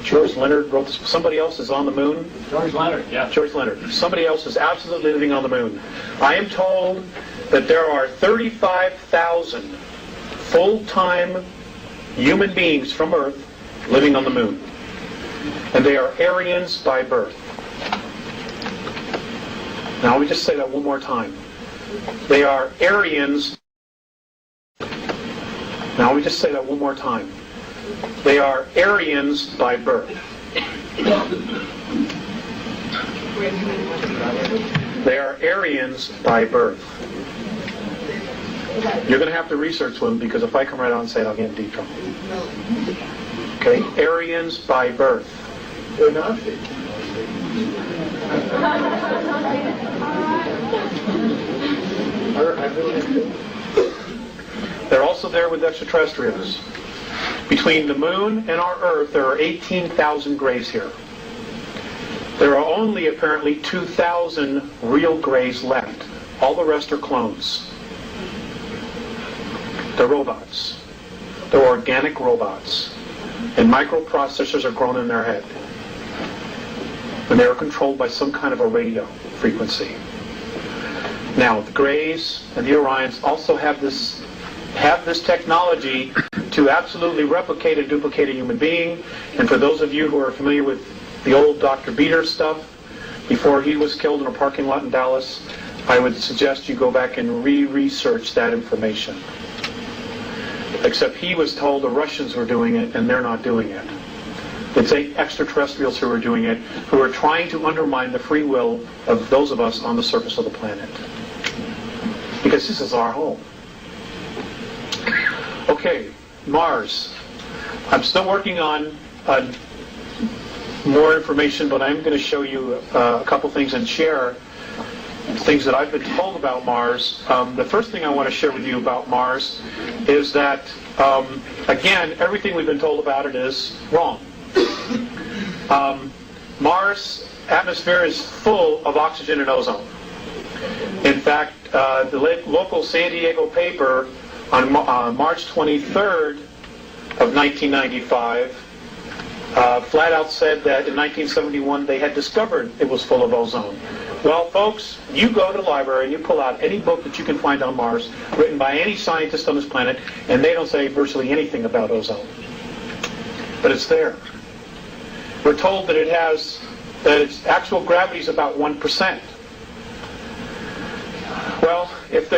George Leonard wrote this, somebody else is on the moon. George Leonard, yeah. George Leonard. Somebody else is absolutely living on the moon. I am told that there are 35,000 full-time human beings from Earth living on the moon. And they are Aryans by birth. Now let me just say that one more time. They are Aryans. Now let me just say that one more time. They are Aryans by birth. They are Aryans by birth. You're going to have to research them because if I come right out and say it, I'll get in deep trouble. Okay, Aryans by birth. They're not. They're also there with extraterrestrials. Between the moon and our Earth, there are 18,000 grays here. There are only apparently 2,000 real grays left. All the rest are clones. They're robots. They're organic robots. And microprocessors are grown in their head. And they are controlled by some kind of a radio frequency. Now, the Greys and the Orions also have this technology to absolutely replicate and duplicate a human being. And for those of you who are familiar with the old Dr. Beater stuff, before he was killed in a parking lot in Dallas, I would suggest you go back and re-research that information. Except he was told the Russians were doing it, and they're not doing it. It's extraterrestrials who are doing it, who are trying to undermine the free will of those of us on the surface of the planet. Because this is our home. Okay, Mars. I'm still working on more information, but I'm going to show you a couple things and share things that I've been told about Mars. The first thing I want to share with you about Mars is that, again, everything we've been told about it is wrong. Mars' atmosphere is full of oxygen and ozone. In fact, the local San Diego paper on March 23rd of 1995 flat out said that in 1971 they had discovered it was full of ozone. Well, folks, you go to the library and you pull out any book that you can find on Mars, written by any scientist on this planet, and they don't say virtually anything about ozone. But it's there. We're told that that its actual gravity is about 1%. Well, if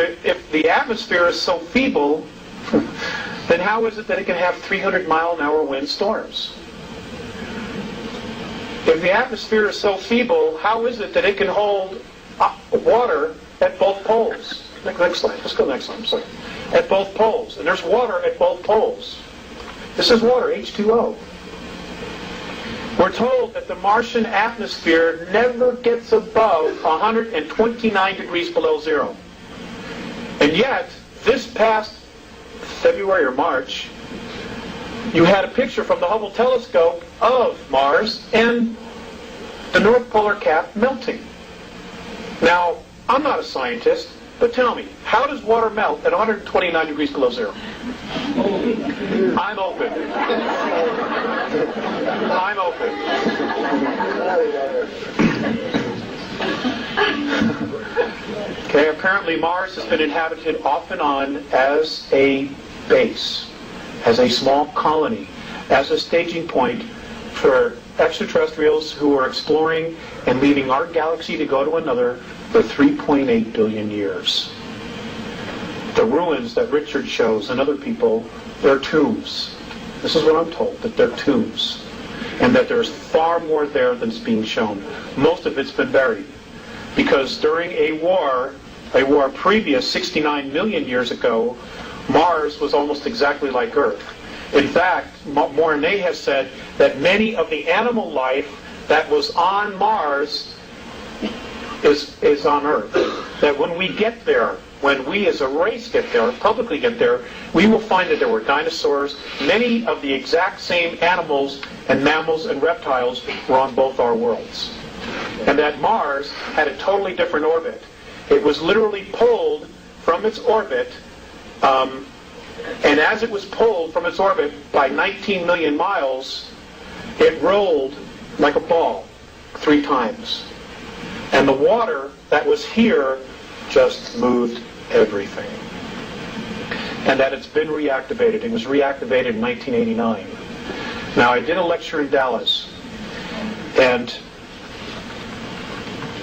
the atmosphere is so feeble, then how is it that it can have 300-mile-an-hour wind storms? If the atmosphere is so feeble, how is it that it can hold water at both poles? Next slide. Let's go next slide. I'm sorry. At both poles. And there's water at both poles. This is water, H2O. We're told that the Martian atmosphere never gets above 129 degrees below zero. And yet, this past February or March, you had a picture from the Hubble telescope of Mars and the North Polar Cap melting. Now, I'm not a scientist, but tell me, how does water melt at 129 degrees below zero? I'm open. I'm open. Okay, apparently Mars has been inhabited off and on as a base, as a small colony, as a staging point for extraterrestrials who are exploring and leaving our galaxy to go to another for 3.8 billion years. The ruins that Richard shows and other people, they're tombs. This is what I'm told, that they're tombs. And that there's far more there than's being shown. Most of it's been buried. Because during a war previous 69 million years ago, Mars was almost exactly like Earth. In fact, Mornay has said that many of the animal life that was on Mars is on Earth. That when we get there, when we as a race get there, publicly get there, we will find that there were dinosaurs. Many of the exact same animals and mammals and reptiles were on both our worlds. And that Mars had a totally different orbit. It was literally pulled from its orbit, and as it was pulled from its orbit by 19 million miles, it rolled like a ball 3 times. And the water that was here just moved everything. And that it's been reactivated. It was reactivated in 1989. Now, I did a lecture in Dallas, and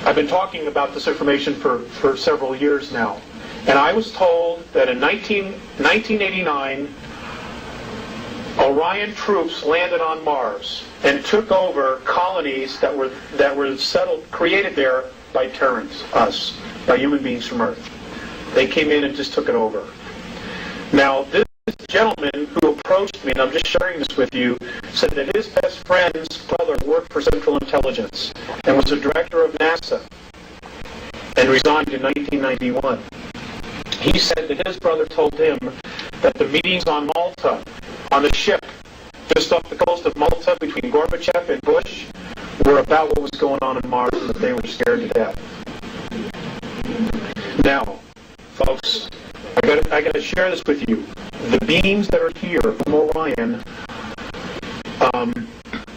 I've been talking about this information for several years now. And I was told that in 1989, Orion troops landed on Mars and took over colonies that were settled, created there by Terrans, us, by human beings from Earth. They came in and just took it over. Now, this gentleman who approached me, and I'm just sharing this with you, said that his best friend's brother worked for Central Intelligence and was the director of NASA and resigned in 1991. He said that his brother told him that the meetings on Malta, on the ship just off the coast of Malta between Gorbachev and Bush, were about what was going on in Mars and that they were scared to death. Now, folks, I got to share this with you. The beings that are here from Orion,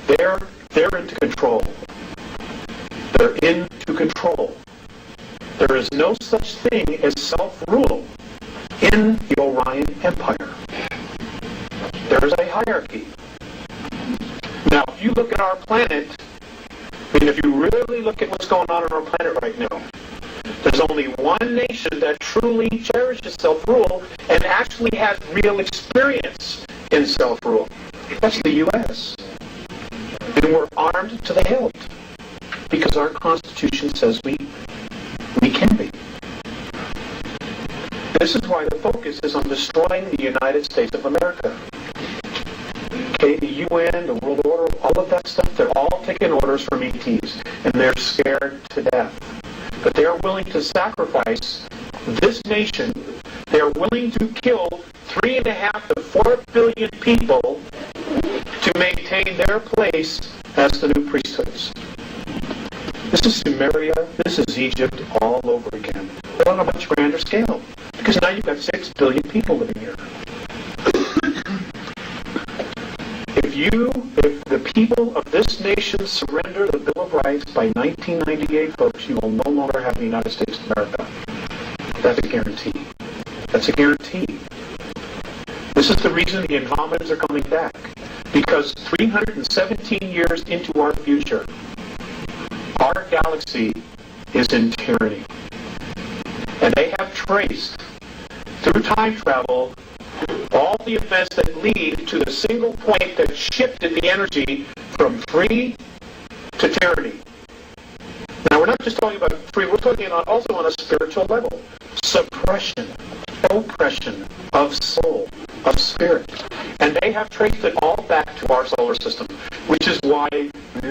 they're into control. They're into control. There is no such thing as self-rule in the Orion Empire. There is a hierarchy. Now, if you look at our planet, if you really look at what's going on our planet right now, there's only one nation that truly cherishes self-rule and actually has real experience in self-rule. That's the U.S. And we're armed to the hilt because our Constitution says we can be. This is why the focus is on destroying the United States of America. Okay, the UN, the World Order, all of that stuff, they're all taking orders from ETs, and they're scared to death. But they are willing to sacrifice this nation. They are willing to kill 3.5 to 4 billion people to maintain their place as the new priesthoods. This is Sumeria, this is Egypt all over again, but on a much grander scale, because now you've got 6 billion people living here. If the people of this nation surrender the Bill of Rights by 1998, folks, you will no longer have the United States of America. That's a guarantee. That's a guarantee. This is the reason the Andromedans are coming back. Because 317 years into our future, our galaxy is in tyranny. And they have traced, through time travel, all the events that lead to the single point that shifted the energy from free to tyranny. Now, we're not just talking about free, we're talking about also on a spiritual level. Suppression, oppression of soul, of spirit. And they have traced it all back to our solar system, which is why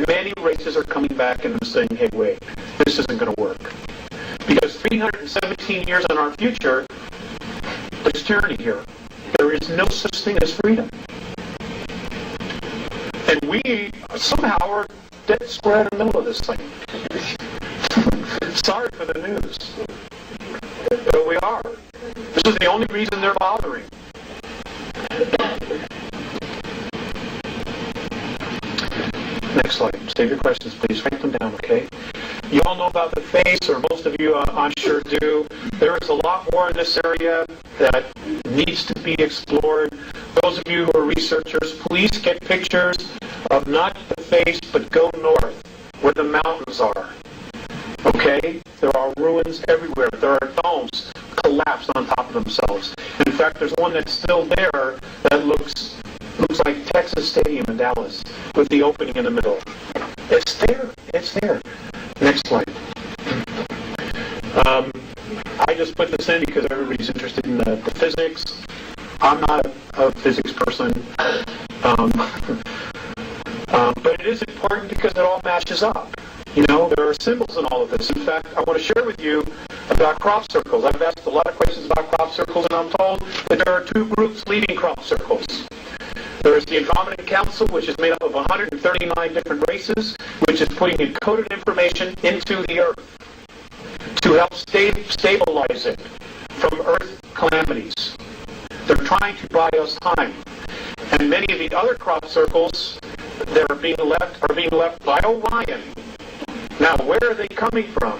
many races are coming back and saying, hey, wait, this isn't going to work. Because 317 years in our future, there's tyranny here. There is no such thing as freedom. And we somehow are dead square in the middle of this thing. Sorry for the news. But we are. This is the only reason they're bothering. Next slide. Save your questions, please. Write them down, okay? You all know about the face, or most of you, I'm sure, do. There is a lot more in this area that needs to be explored. Those of you who are researchers, please get pictures of not the face, but go north, where the mountains are. Okay? There are ruins everywhere. There are domes collapsed on top of themselves. In fact, there's one that's still there that looks like Texas Stadium in Dallas, with the opening in the middle. It's there. It's there. Next slide. I just put this in because everybody's interested in the physics. I'm not a physics person. But it is important because it all matches up. You know, there are symbols in all of this. In fact, I want to share with you about crop circles. I've asked a lot of questions about crop circles, and I'm told that there are 2 groups leading crop circles. There is the Andromedan Council, which is made up of 139 different races, which is putting encoded information into the Earth to help stabilize it from Earth calamities. They're trying to buy us time. And many of the other crop circles that are being left by Orion. Now, where are they coming from?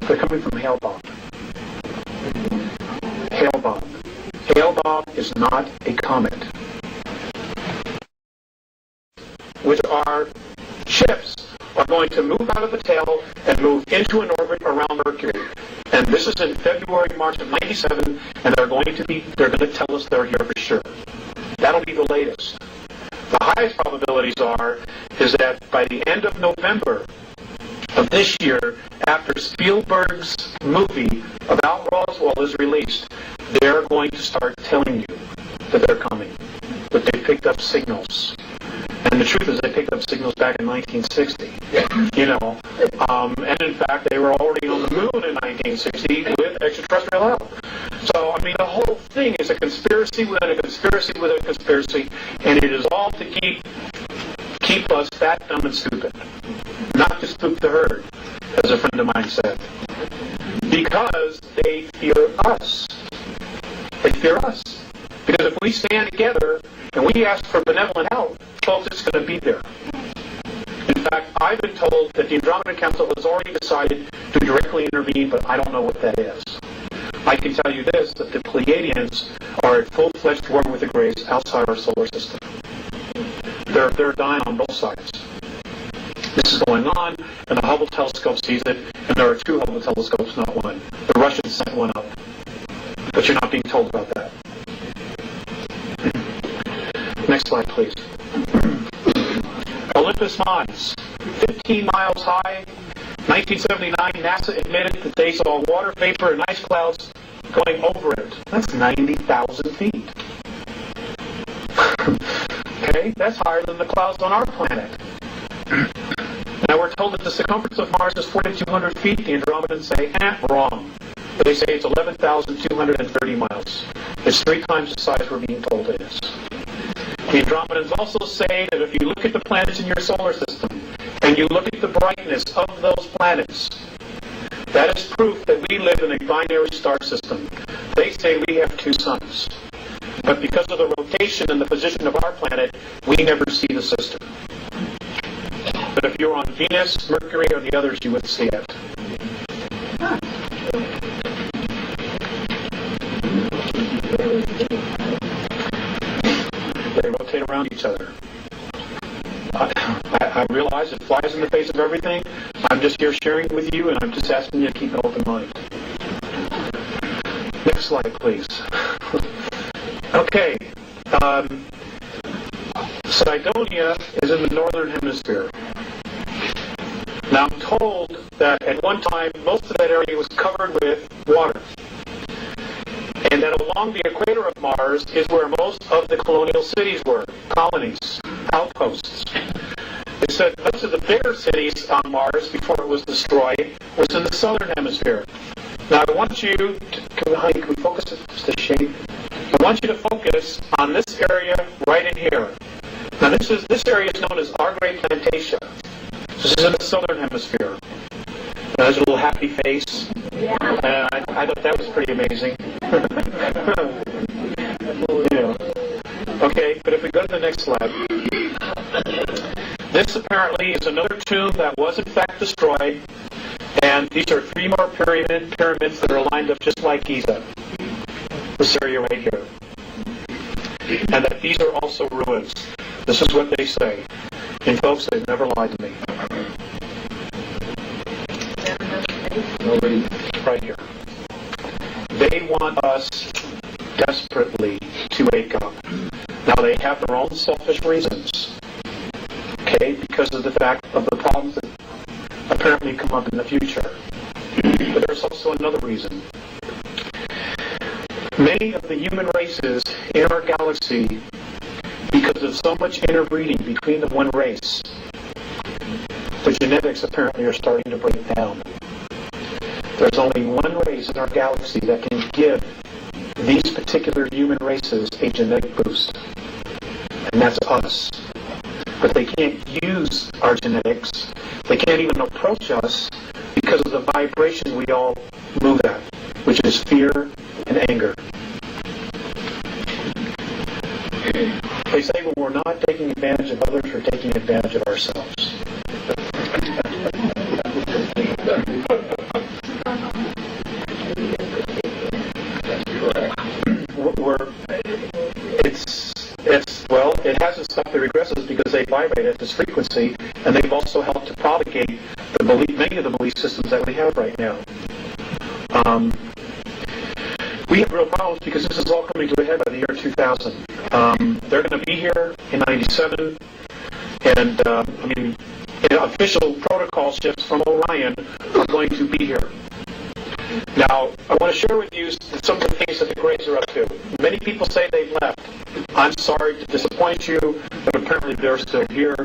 They're coming from Hale-Bopp. Hale-Bopp. Hale-Bopp is not a comet. Which are ships are going to move out of the tail and move into an orbit around Mercury. And this is in February, March of 97, and they're going to tell us they're here for sure. That'll be the latest. The highest probabilities is that by the end of November of this year, after Spielberg's movie about Roswell is released, they're going to start telling you that they're coming, that they picked up signals. And the truth is they picked up signals back in 1960, you know. And in fact, they were already on the moon in 1960 with extraterrestrial help. So, I mean, the whole thing is a conspiracy within a conspiracy within a conspiracy, and it is all to keep keep us fat, dumb, and stupid. Not to spook the herd, as a friend of mine said. Because they fear us. They fear us. Because if we stand together and we ask for benevolent help, folks, it's going to be there. In fact, I've been told that the Andromeda Council has already decided to directly intervene, but I don't know what that is. I can tell you this, that the Pleiadians are a full-fledged war with the Greys outside our solar system. They're dying on both sides. This is going on, and the Hubble telescope sees it, and there are 2 Hubble telescopes, not 1. The Russians sent 1 up. But you're not being told about that. Next slide, please. Olympus Mons, 15 miles high. 1979, NASA admitted that they saw water vapor and ice clouds going over it. That's 90,000 feet. Okay, that's higher than the clouds on our planet. Now we're told that the circumference of Mars is 4,200 feet. The Andromedans say, wrong. They say it's 11,230 miles. It's 3 times the size we're being told it is. The Andromedans also say that if you look at the planets in your solar system, and you look at the brightness of those planets, that is proof that we live in a binary star system. They say we have 2 suns. But because of the rotation and the position of our planet, we never see the sister. But if you're on Venus, Mercury, or the others, you would see it. They rotate around each other. I realize it flies in the face of everything. I'm just here sharing with you, and I'm just asking you to keep an open mind. Next slide, please. Okay. Cydonia is in the northern hemisphere. Now I'm told that at one time most of that area was covered with water. And that along the equator of Mars is where most of the colonial cities were, colonies, outposts. It said most of the bigger cities on Mars before it was destroyed was in the southern hemisphere. Now I want you to, can we focus just the shape? I want you to focus on this area right in here. Now this area is known as our Great Plantation. This is in the southern hemisphere. There's a little happy face. Yeah. I thought that was pretty amazing. Yeah. Okay, but if we go to the next slide. This apparently is another tomb that was in fact destroyed. And these are 3 more pyramids that are lined up just like Giza. This area right here. And that these are also ruins. This is what they say. And folks, they've never lied to me. Right here. They want us desperately to wake up. Now they have their own selfish reasons. Okay, because of the fact of the problems that apparently come up in the future. But there's also another reason. Many of the human races in our galaxy, because of so much interbreeding between the one race, the genetics apparently are starting to break down. There's only one race in our galaxy that can give these particular human races a genetic boost. And that's us. But they can't use our genetics. They can't even approach us because of the vibration we all move at, which is fear and anger. They say when we're not taking advantage of others, we're taking advantage of ourselves. It hasn't stopped the regressives because they vibrate at this frequency, and they've also helped to propagate many of the belief systems that we have right now. We have real problems because this is all coming to a head by the year 2000. They're going to be here in 97, and official protocol ships from Orion are going to be here. Now, I want to share with you some of the things that the Greys are up to. Many people say they've left. I'm sorry to disappoint you, but apparently they're still here.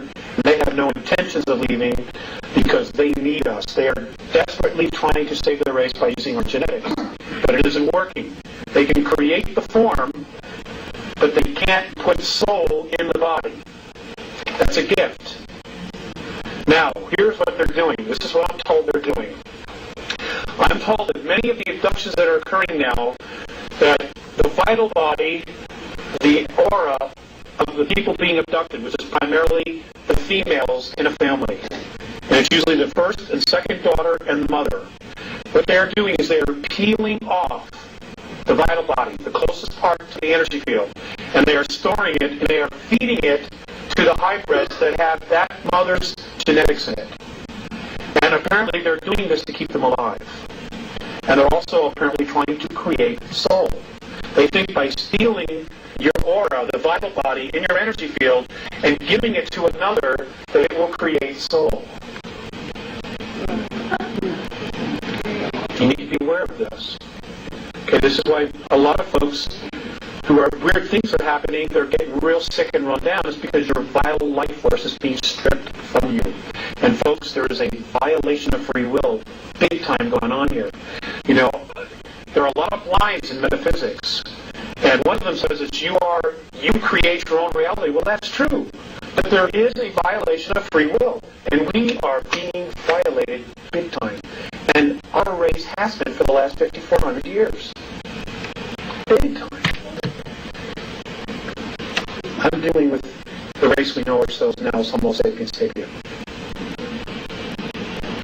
They have no intentions of leaving because they need us. They are desperately trying to save their race by using our genetics. But it isn't working. They can create the form, but they can't put soul in the body. That's a gift. Now, here's what they're doing. This is what I'm told they're doing. I'm told that many of the abductions that are occurring now, that the vital body, the aura of the people being abducted, which is primarily the females in a family, and it's usually the first and second daughter and the mother. What they're doing is they're peeling off the vital body, the closest part to the energy field, and they are storing it and they are feeding it to the hybrids that have that mother's genetics in it. And apparently they're doing this to keep them alive. And they're also apparently trying to create soul. They think by stealing your aura, the vital body, in your energy field, and giving it to another, that it will create soul. You need to be aware of this. Okay, this is why a lot of folks who are weird things are happening, they're getting real sick and run down, is because your vital life force is being stripped from you. And folks, there is a violation of free will, big time going on here. You know, there are a lot of lines in metaphysics, and one of them says that you create your own reality. Well, that's true, but there is a violation of free will, and we are being violated big time. And our race has been for the last 5,400 years. Big time. I'm dealing with the race we know ourselves now as Homo sapiens sapien.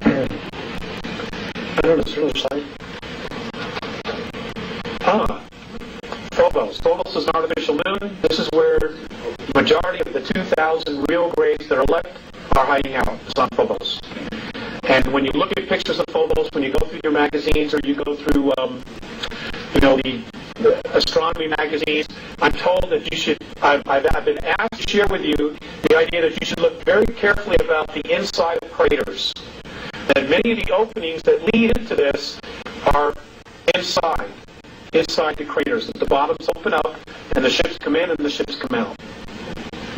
I don't know, is there another slide? Phobos. Phobos is an artificial moon. This is where the majority of the 2,000 real graves that are left are hiding out. It's on Phobos. And when you look at pictures of Phobos, when you go through your magazines or you go through, the astronomy magazines, I'm told that you should, I've been asked to share with you the idea that you should look very carefully about the inside of craters. That many of the openings that lead into this are inside the craters. That the bottoms open up and the ships come in and the ships come out.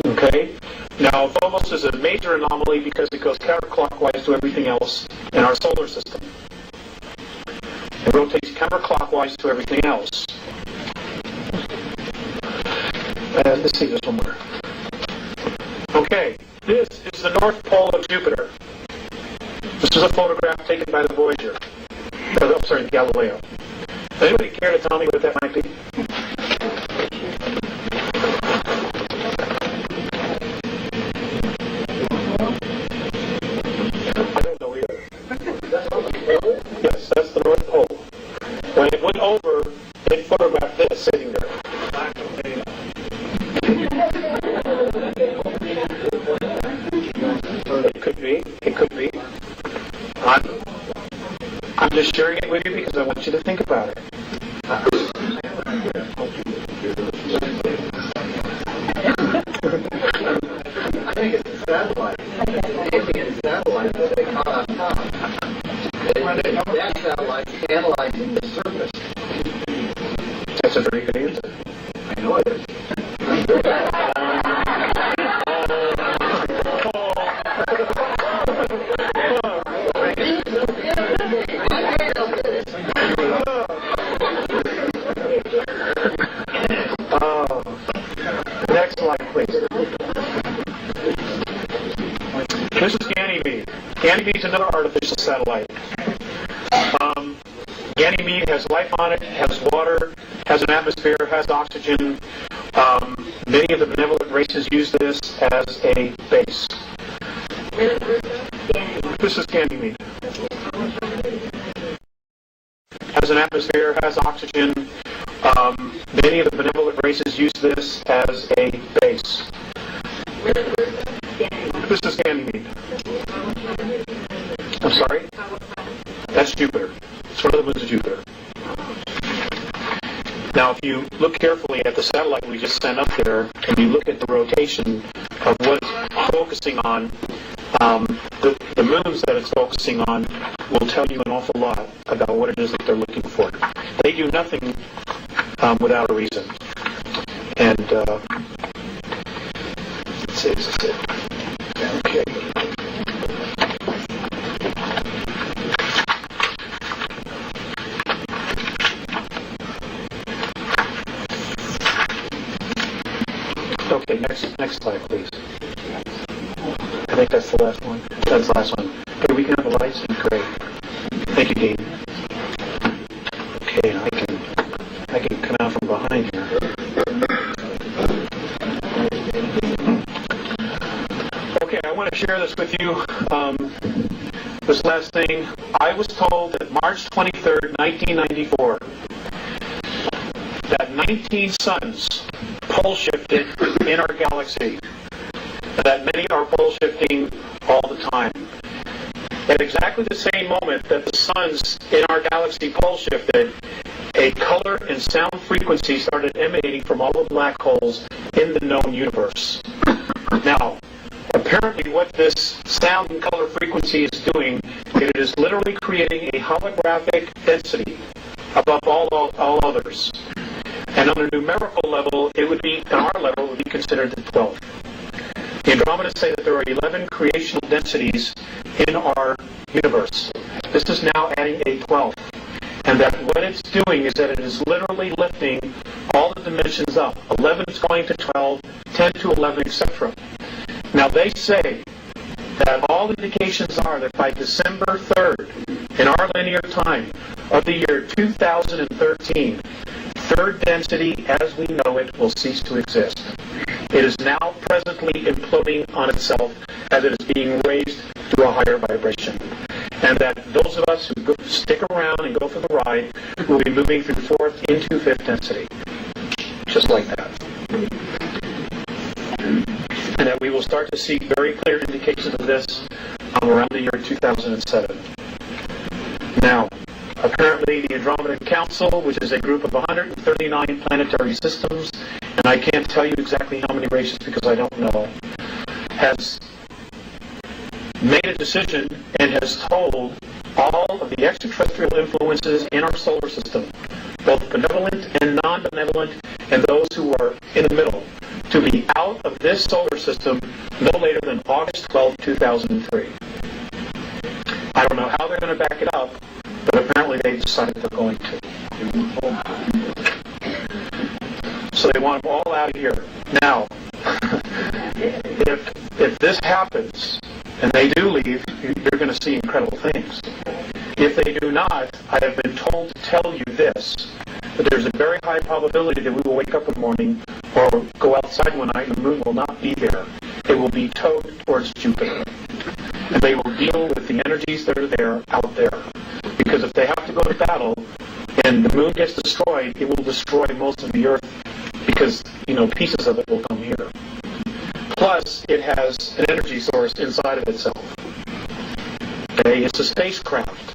Okay? Now, Phobos is a major anomaly because it goes counterclockwise to everything else in our solar system. It rotates counterclockwise to everything else. Let's see this one more. Okay, this is the North Pole of Jupiter. This is a photograph taken by the Voyager. The Galileo. Does anybody care to tell me what that might be? I don't know either. Yes, that's the North Pole. When it went over, it photographed this sitting there. It could be. I'm just sharing it with you because I want you to think about it. I think it's a satellite. It's a satellite that they caught on top. That satellite's analyzing the surface. That's a very good answer. I know it is. Next slide, please. This is Ganymede. Ganymede is another artificial satellite. Ganymede has life on it, has water, has an atmosphere, has oxygen. Many of the benevolent races use this as a base. This is Ganymede. Has an atmosphere, has oxygen. Many of the benevolent races use this as a base. This is Ganymede. I'm sorry? That's Jupiter. It's one of the moons of Jupiter. Now, if you look carefully at the satellite we just sent up there, and you look at the rotation of what it's focusing on, the moons that it's focusing on will tell you an awful lot about what it is that they're looking for. They do nothing without a reason. And let's see, this is it. Okay. Okay, next slide, please. think that's the last one. That's the last one. Okay, we can have the lights. Great. Thank you, Dean. Okay, I can come out from behind here. Okay, I want to share this with you. This last thing, I was told that March 23rd, 1994, that 19 suns pole shifted in our galaxy. That many are pole shifting all the time. At exactly the same moment that the suns in our galaxy pole shifted, a color and sound frequency started emanating from all the black holes in the known universe. Now, apparently what this sound and color frequency is doing, it is literally creating a holographic density above all others. And on a numerical level, it would be, on our level, it would be considered the 12th. The Andromedans say that there are 11 creational densities in our universe. This is now adding a 12th. And that what it's doing is that it is literally lifting all the dimensions up. 11 is going to 12, 10 to 11, etc. Now they say that all indications are that by December 3rd, in our linear time of the year 2013, third density as we know it will cease to exist. It is now presently imploding on itself as it is being raised to a higher vibration. And that those of us who stick around and go for the ride will be moving through fourth into fifth density. Just like that. And that we will start to see very clear indications of this around the year 2007. Now, apparently the Andromedan Council, which is a group of 139 planetary systems, and I can't tell you exactly how many races because I don't know, has made a decision and has told all of the extraterrestrial influences in our solar system, both benevolent and non-benevolent, and those who are in the middle, to be out of this solar system no later than August 12, 2003. I don't know how they're going to back it up, but apparently they've decided they're going to. So they want them all out of here. Now, if this happens, and they do leave, you're going to see incredible things. If they do not, I have been told to tell you this, that there's a very high probability that we will wake up one morning or go outside one night and the moon will not be there. It will be towed towards Jupiter. And they will deal with the energies that are there out there. Because if they have to go to battle and the moon gets destroyed, it will destroy most of the Earth because, pieces of it will come here. Plus, it has an energy source inside of itself. Okay, it's a spacecraft.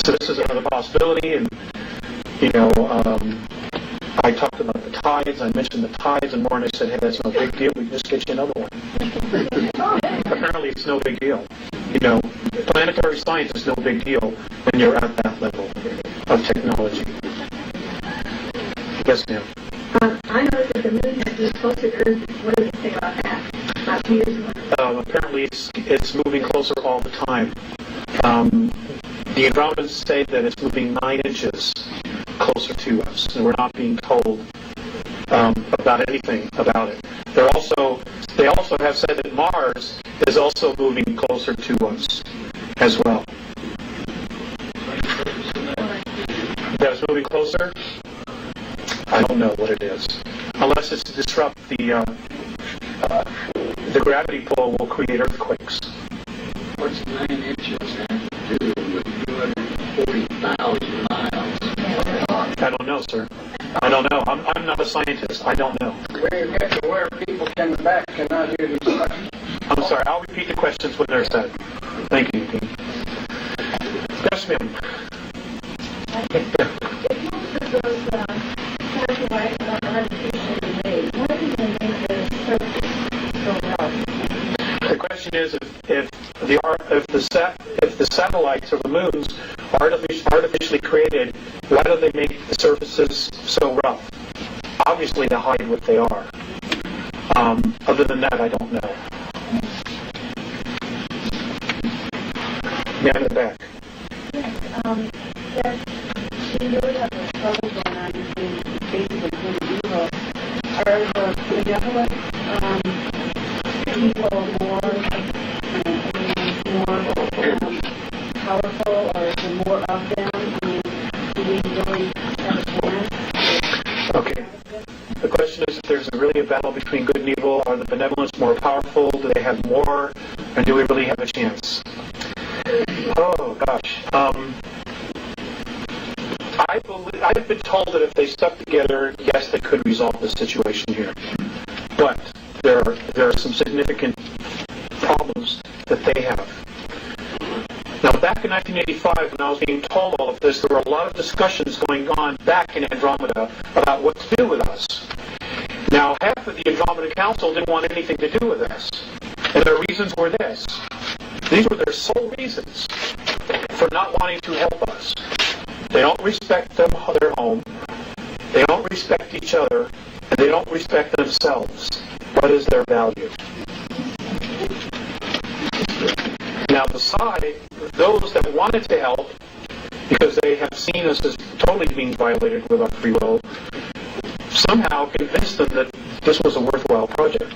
So this is another possibility, and I talked about the tides. I mentioned the tides, and Warren said, "Hey, that's no big deal. We can just get you another one." Apparently, it's no big deal. Planetary science is no big deal when you're at that level of technology. Yes, ma'am. I noticed that the moon has moved closer to Earth. What do you say about that? About 2 years ago? Apparently, it's moving closer all the time. The Andromedans say that it's moving 9 inches closer to us, and we're not being told about anything about it. They also have said that Mars is also moving closer to us as well. That it's moving closer? I don't know what it is. Unless it's to disrupt the gravity pull will create earthquakes. What's 9 inches have to do with 240,000 miles? I don't know, sir. I don't know. I'm not a scientist. I don't know. Where you get to where people in the back cannot hear these questions. I'm sorry. I'll repeat the questions when they're said. Thank you, Dean. Yes, ma'am. If most of those satellites are artificially made, what is the name of the surface so well? The question is if the satellites or the moons are artificially created, why do they make the surfaces so rough? Obviously to hide what they are. Other than that, I don't know. Man in the back. Yes, we really have a struggle going on between basically good and evil. Are the benevolent between good and evil? Are the benevolents more powerful? Do they have more? And do we really have a chance? Oh, gosh. I've been told that if they stuck together, yes, they could resolve the situation here. But there are some significant problems that they have. Now, back in 1985, when I was being told all of this, there were a lot of discussions going on back in Andromeda about what to do with us. Now, half of the Andromeda Council didn't want anything to do with us. And their reasons were this. These were their sole reasons for not wanting to help us. They don't respect their home, they don't respect each other, and they don't respect themselves. What is their value? Now, those that wanted to help, because they have seen us as totally being violated with our free will, somehow convinced them that this was a worthwhile project.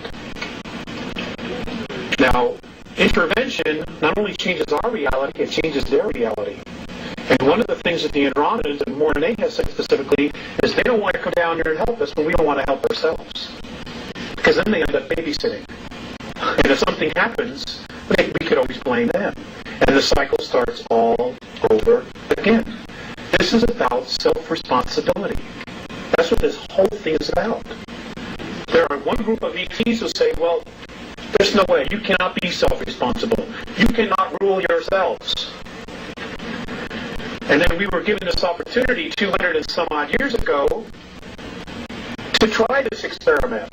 Now, intervention not only changes our reality, it changes their reality. And one of the things that the Andromedans and Mornay has said specifically is they don't want to come down here and help us, but we don't want to help ourselves. Because then they end up babysitting. And if something happens, we could always blame them. And the cycle starts all over again. This is about self-responsibility. That's what this whole thing is about. There are one group of ETs who say, well, there's no way. You cannot be self-responsible. You cannot rule yourselves. And then we were given this opportunity 200 and some odd years ago to try this experiment.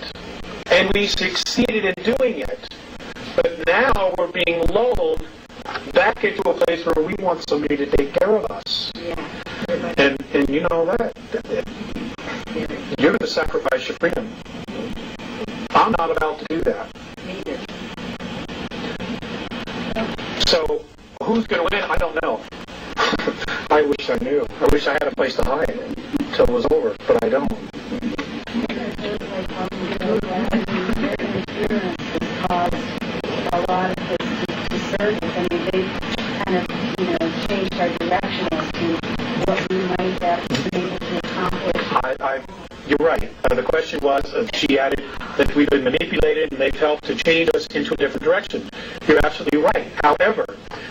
And we succeeded in doing it. But now we're being lulled back into a place where we want somebody to take care of us. And you know that. You're going to sacrifice your freedom. I'm not about to do that. So, who's going to win? I don't know. I wish I knew. I wish I had a place to hide until it was over, but I don't. A lot of this to service. I mean, they kind of, changed our direction as to what we might have been able to accomplish. You're right. The question was, she added that we've been manipulated and they've helped to change us into a different direction. You're absolutely right. However,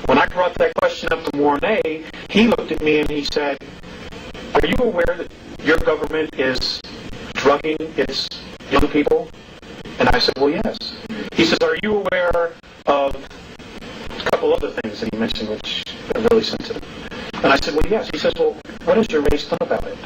when I brought that question up to Mornay, he looked at me and he said, are you aware that your government is drugging its young people? And I said, well, yes. He says, are you aware of a couple other things that he mentioned which are really sensitive? And I said, well, yes. He says, well, what has your race done about it?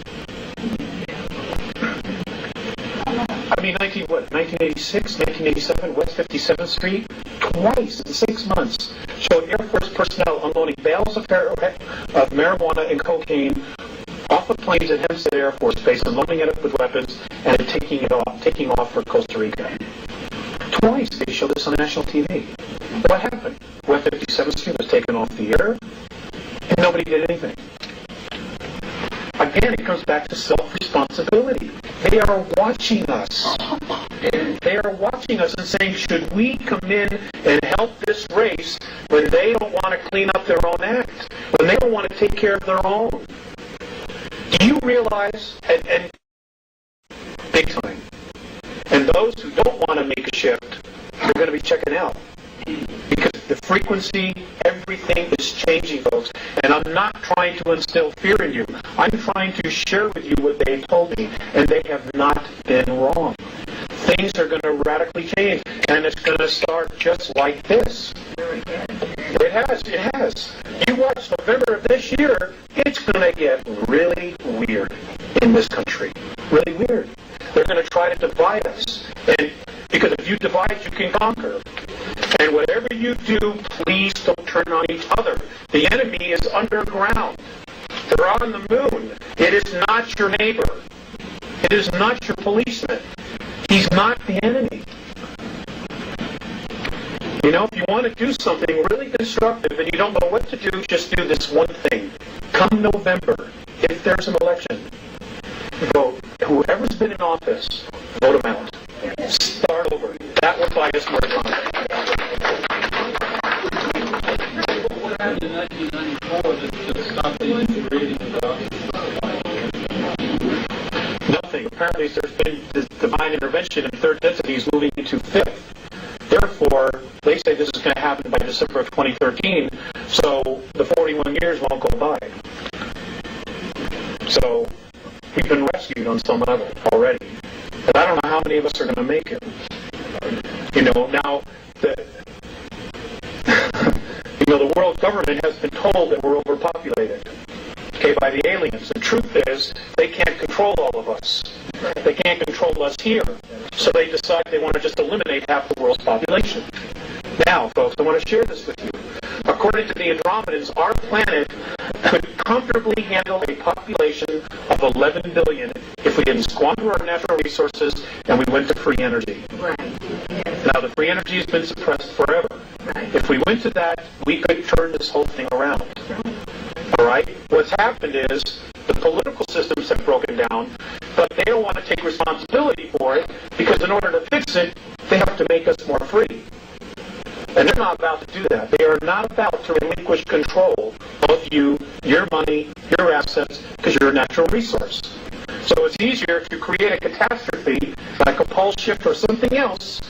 I mean, 1986, 1987, West 57th Street, twice in 6 months, showed Air Force personnel unloading bales of marijuana and cocaine off of planes at Hempstead Air Force Base and loading it up with weapons and taking off for Costa Rica. Twice they showed this on national TV. What happened? West 57th Street was taken off the air, and nobody did anything. Again, it comes back to self-responsibility. They are watching us. They are watching us and saying, should we come in and help this race when they don't want to clean up their own act, when they don't want to take care of their own? Do you realize, and big time, and those who don't want to make a shift, they're going to be checking out. Because the frequency, everything is changing, folks. And I'm not trying to instill fear in you. I'm trying to share with you what they told me. And they have not been wrong. Things are going to radically change. And it's going to start just like this. It has. You watch November of this year, it's going to get really weird in this country. Really weird. They're going to try to divide us. And because if you divide, you can conquer. And whatever you do, please don't turn on each other. The enemy is underground. They're on the moon. It is not your neighbor. It is not your policeman. He's not the enemy. If you want to do something really constructive and you don't know what to do, just do this one thing. Come November, if there's an election, vote. Whoever's been in office, vote them out. Start over. That will buy us more time. What happened in 1994 that stopped the integrating of Nothing. Apparently there's been this divine intervention in third entities 25th. Therefore, they say this is going to happen by December of 2013, so the 41 years won't go by. So we've been rescued on some level already. But I don't know how many of us are going to make it. Now, the world government has been told that we're overpopulated, by the aliens. The truth is, they can't control all of us. They can't control us here. So they decide they want to just eliminate half the world's population. Now, folks, I want to share this with you. According to the Andromedans, our planet could comfortably handle a population of 11 billion if we didn't squander our natural resources and we went to free energy. Right. Yes. Now, the free energy has been suppressed forever. Right. If we went to that, we could turn this whole thing around. All right? What's happened is the political systems have broken down, but they don't want to take responsibility for it because in order to fix it, they have to make us more free. And they're not about to do that. They are not about to relinquish control of you, your money, your assets, because you're a natural resource. So it's easier if you create a catastrophe, like a pole shift or something else,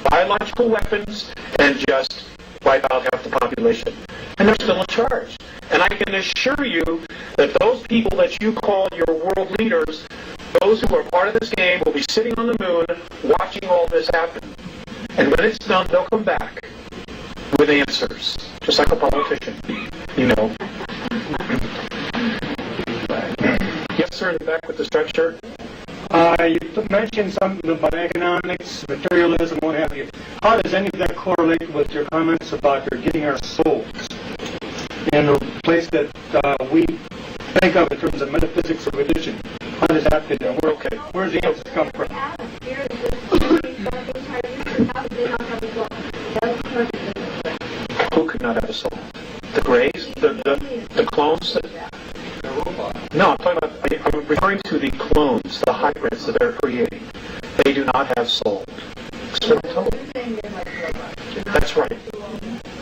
biological weapons, and just wipe out half the population. And they're still in charge. And I can assure you that those people that you call your world leaders, those who are part of this game, will be sitting on the moon watching all this happen. And when it's done, they'll come back with answers, just like a politician, Yes, sir, in the back with the structure. You mentioned something about economics, materialism, what have you. How does any of that correlate with your comments about your getting our souls in a place that we think of in terms of metaphysics or religion? How does that fit in? Where does the answers come from? Who could not have a soul? The Greys? The clones? No, I'm referring to the clones, the hybrids that they're creating. They do not have souls. That's what I'm told. That's right.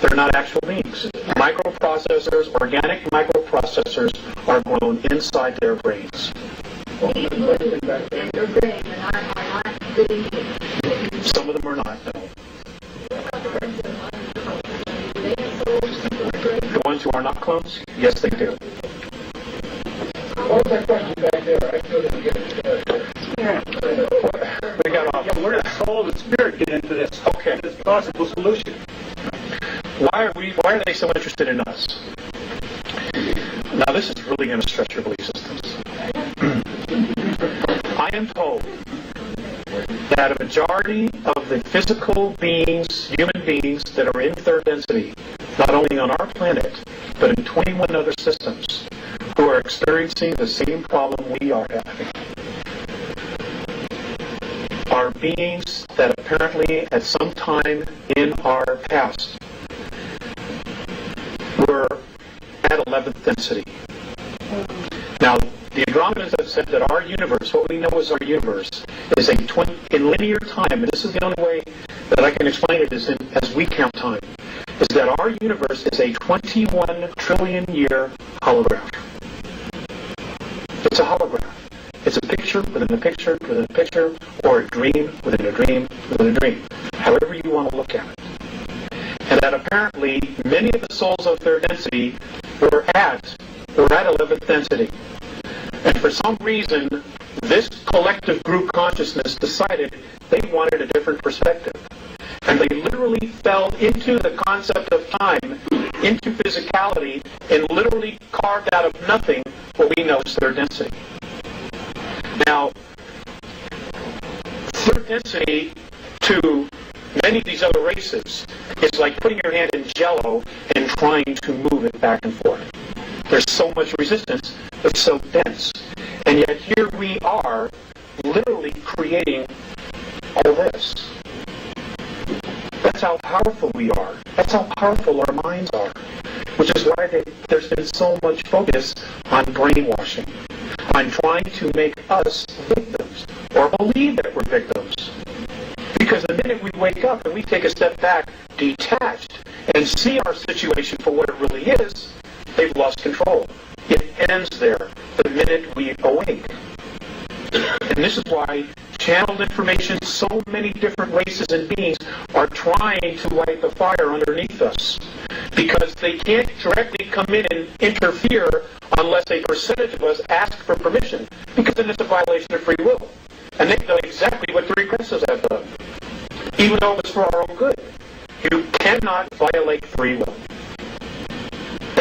They're not actual beings. Microprocessors, organic microprocessors are grown inside their brains. Some of them are not, no. The ones who are not clones? Yes, they do. What was that question back there? I still didn't get it. We got off. Yeah, where does soul and spirit get into this? Okay. This possible solution. Why are they so interested in us? Now, this is really going to stretch your belief systems. I am told that a majority of the physical beings, human beings, that are in third density, not only on our planet, but in 21 other systems, who are experiencing the same problem we are having, are beings that apparently at some time in our past were at 11th density. Now, the Andromedans have said that our universe, what we know as our universe, is in linear time, and this is the only way that I can explain it is as we count time, is that our universe is a 21 trillion year holograph. It's a holograph. It's a picture within a picture within a picture, or a dream within a dream within a dream, however you want to look at it. And that apparently many of the souls of third density were at 11th density. And for some reason, this collective group consciousness decided they wanted a different perspective. And they literally fell into the concept of time, into physicality, and literally carved out of nothing what we know as third density. Now, third density to many of these other races is like putting your hand in Jell-O and trying to move it back and forth. There's so much resistance, it's so dense. And yet here we are, literally creating all this. That's how powerful we are. That's how powerful our minds are. Which is why there's been so much focus on brainwashing, on trying to make us victims, or believe that we're victims. Because the minute we wake up and we take a step back, detached, and see our situation for what it really is, they've lost control. It ends there, the minute we awake. And this is why channeled information. So many different races and beings are trying to light the fire underneath us because they can't directly come in and interfere unless a percentage of us ask for permission, because then it's a violation of free will. And they've done exactly what the regressives have done, even though it's for our own good. You cannot violate free will.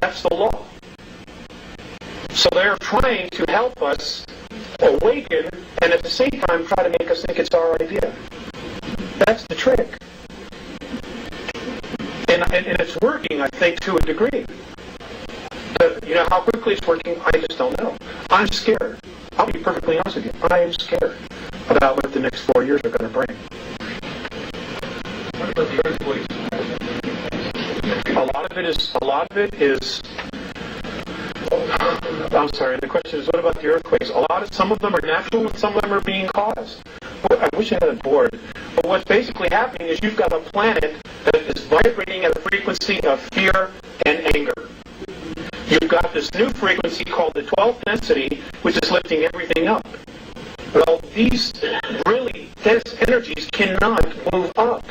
That's the law. So they're trying to help us awaken and at the same time try to make us think it's our idea. That's the trick. And it's working, I think, to a degree. But, you know, how quickly it's working, I just don't know. I'm scared. I'll be perfectly honest with you. I am scared about what the next 4 years are going to bring. What about the earthquakes? A lot of it is. I'm sorry. The question is, what about the earthquakes? Some of them are natural, and some of them are being caused. I wish I had a board. But what's basically happening is you've got a planet that is vibrating at a frequency of fear and anger. You've got this new frequency called the 12th density, which is lifting everything up. Well, these really dense energies cannot move up.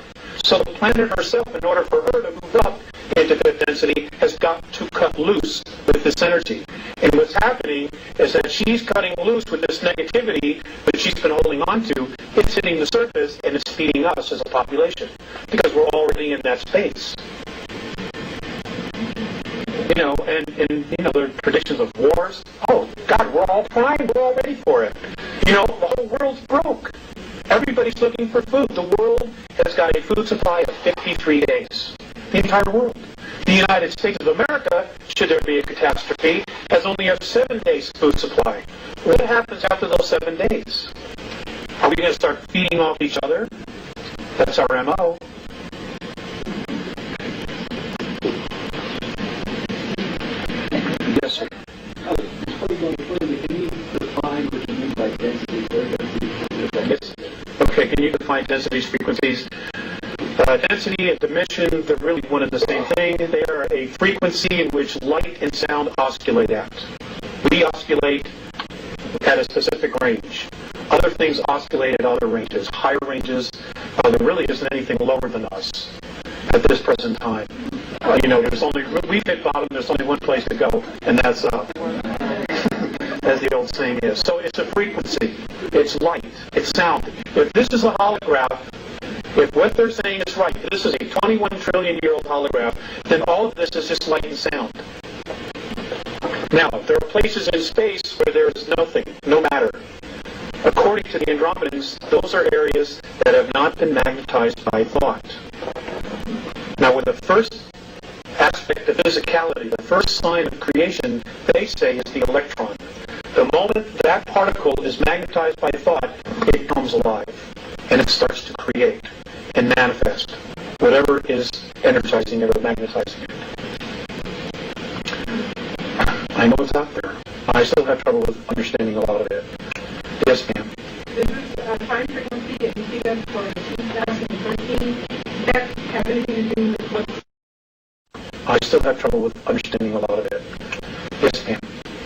So the planet herself, in order for her to move up into fifth density, has got to cut loose with this energy. And what's happening is that she's cutting loose with this negativity that she's been holding on to. It's hitting the surface and it's feeding us as a population because we're already in that space. You know, and you know, there are predictions of wars. Oh, God, we're all primed. We're all ready for it. You know, the whole world's broke. Everybody's looking for food. The world has got a food supply of 53 days. The entire world. The United States of America, should there be a catastrophe, has only a 7 days food supply. What happens after those 7 days? Are we going to start feeding off each other? That's our MO. Yes, sir. Yes. Okay, can you define densities, frequencies? Density and emission, they're really one and the same thing. They are a frequency in which light and sound oscillate at. We oscillate at a specific range. Other things oscillate at other ranges. Higher ranges, there really isn't anything lower than us at this present time. You know, we've hit bottom, there's only one place to go, and that's up. As the old saying is. So it's a frequency. It's light. It's sound. If this is a holograph, if what they're saying is right, this is a 21 trillion-year-old holograph, then all of this is just light and sound. Now, there are places in space where there is nothing, no matter. According to the Andromedans, those are areas that have not been magnetized by thought. Now, with the first aspect of physicality, the first sign of creation, they say is the electron. The moment that particle is magnetized by thought, it comes alive. And it starts to create and manifest whatever is energizing it or magnetizing it. I know it's out there. I still have trouble with understanding a lot of it. Yes, ma'am. Is this time frequency that you see them for 2013? Does that have anything to do with what's... I still have trouble with understanding a lot of it. Yes, ma'am.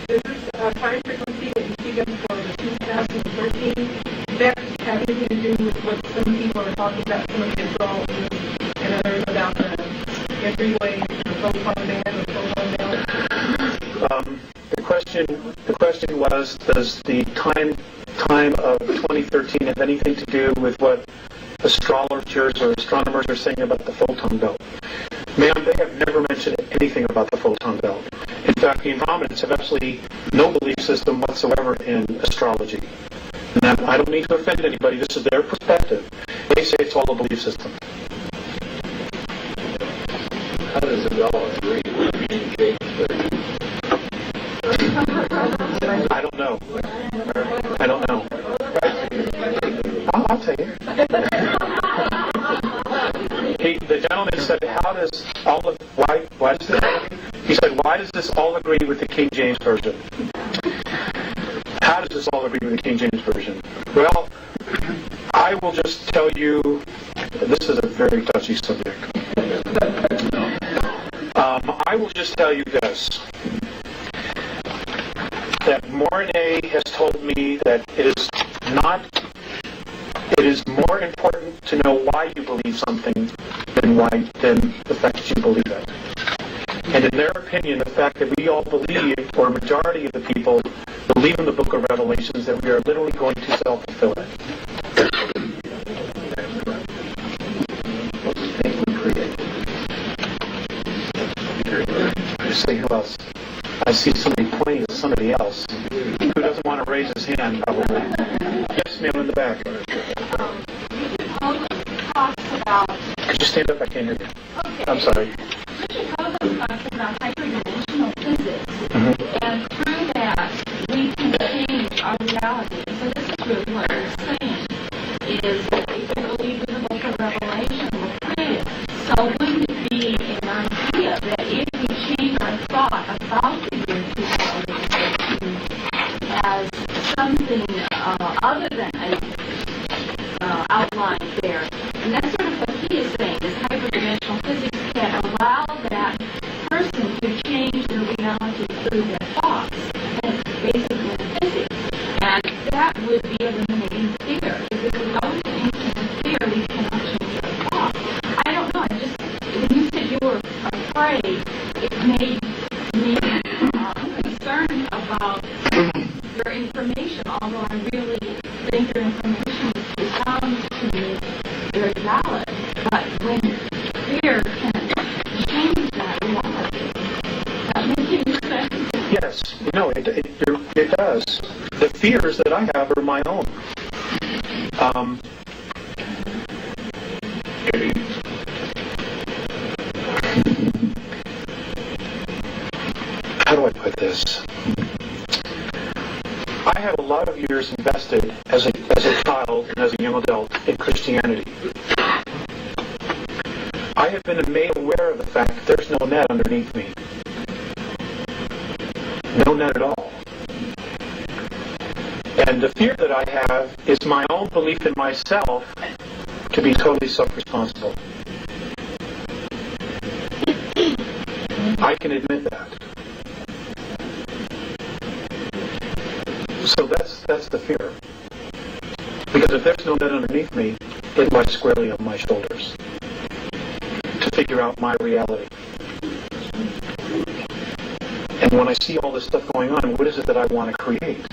Is this time frequency that you see them for 2013? Does that have anything to do with what some people are talking about, some of the assault and others about the three-way photon band or photon belt? The question was, does the time of 2013 have anything to do with what astrologers or astronomers are saying about the photon belt? Ma'am, they have never mentioned anything about the photon belt. In fact, the Andromedans have absolutely no belief system whatsoever in astrology. And I don't mean to offend anybody. This is their perspective. They say it's all a belief system. How does it all agree with King James Version? I don't know. I don't know. I'll tell you. The gentleman said, "How does all of why does this?" He said, "Why does this all agree with the King James Version?" How does this all agree with the King James Version? Well, I will just tell you, this is a very touchy subject. I will just tell you this, that Mornay has told me that it is not It is more important to know why you believe something than the fact that you believe it. And in their opinion, the fact that we all believe, or a majority of the people believe in the book of Revelations, that we are literally going to self-fulfill it. See who else? I see somebody pointing at somebody else who doesn't want to raise his hand, probably. Yes, ma'am, in the back. Talks about. Could you stand up? I can't hear you. Okay. I'm sorry. Richard Kogan talks about hyperdimensional physics, and through that we can change our reality. So this is really what we're saying, is that if you believe in the book of Revelation, we're created. So wouldn't it be an idea that if we change our thought about the year 2013 as something other than a outline there, and that's sort of what he is saying, is hyperdimensional physics can allow that person to change their reality through their thoughts, and basically physics, and that would be eliminating fear, because without infinite fear, we cannot change our thoughts. I don't know, when you said you were afraid, it made me concerned about your information, although I really think your information sounds to me very valid. But when fear can change that reality, that makes any sense? Yes, it does. The fears that I have are my own. How do I put this? I have a lot of years invested as a child and as a young adult in Christianity. I have been made aware of the fact that there's no net underneath me. No net at all. And the fear that I have is my own belief in myself to be totally self-responsible. I can admit that. So that's the fear. Because if there's no net underneath me, it lies squarely on my shoulders to figure out my reality. And when I see all this stuff going on, what is it that I want to create?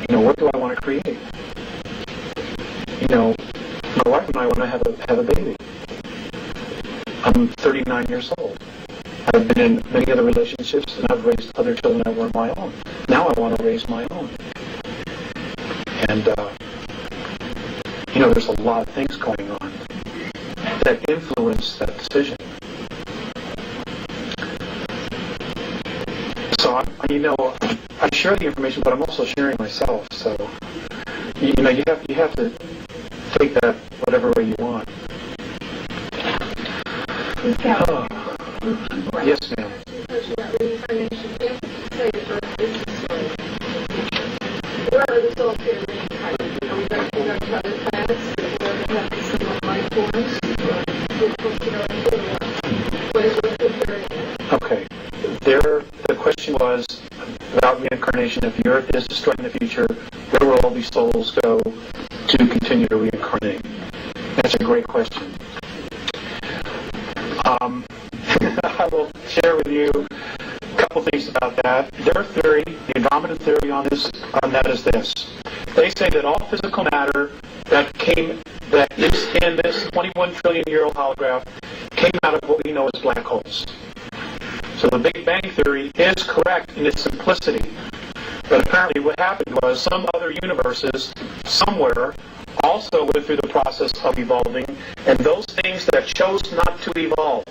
What do I want to create? My wife and I want to have a baby. I'm 39 years old. I've been in many other relationships, and I've raised other children that weren't my own. Now I want to raise my own. And, there's a lot of things going on that influence that decision. So, I share the information, but I'm also sharing myself. So, you have to take that whatever way you want. Yes, ma'am. Okay. The question was about reincarnation. If the earth is destroyed in the future, where will all these souls go to continue to reincarnate? That's a great question. I will share with you a couple things about that. Their theory, the dominant theory on that is this. They say that all physical matter that is in this 21 trillion year old holograph came out of what we know as black holes. So the Big Bang Theory is correct in its simplicity. But apparently what happened was some other universes somewhere also went through the process of evolving, and those things that chose not to evolve,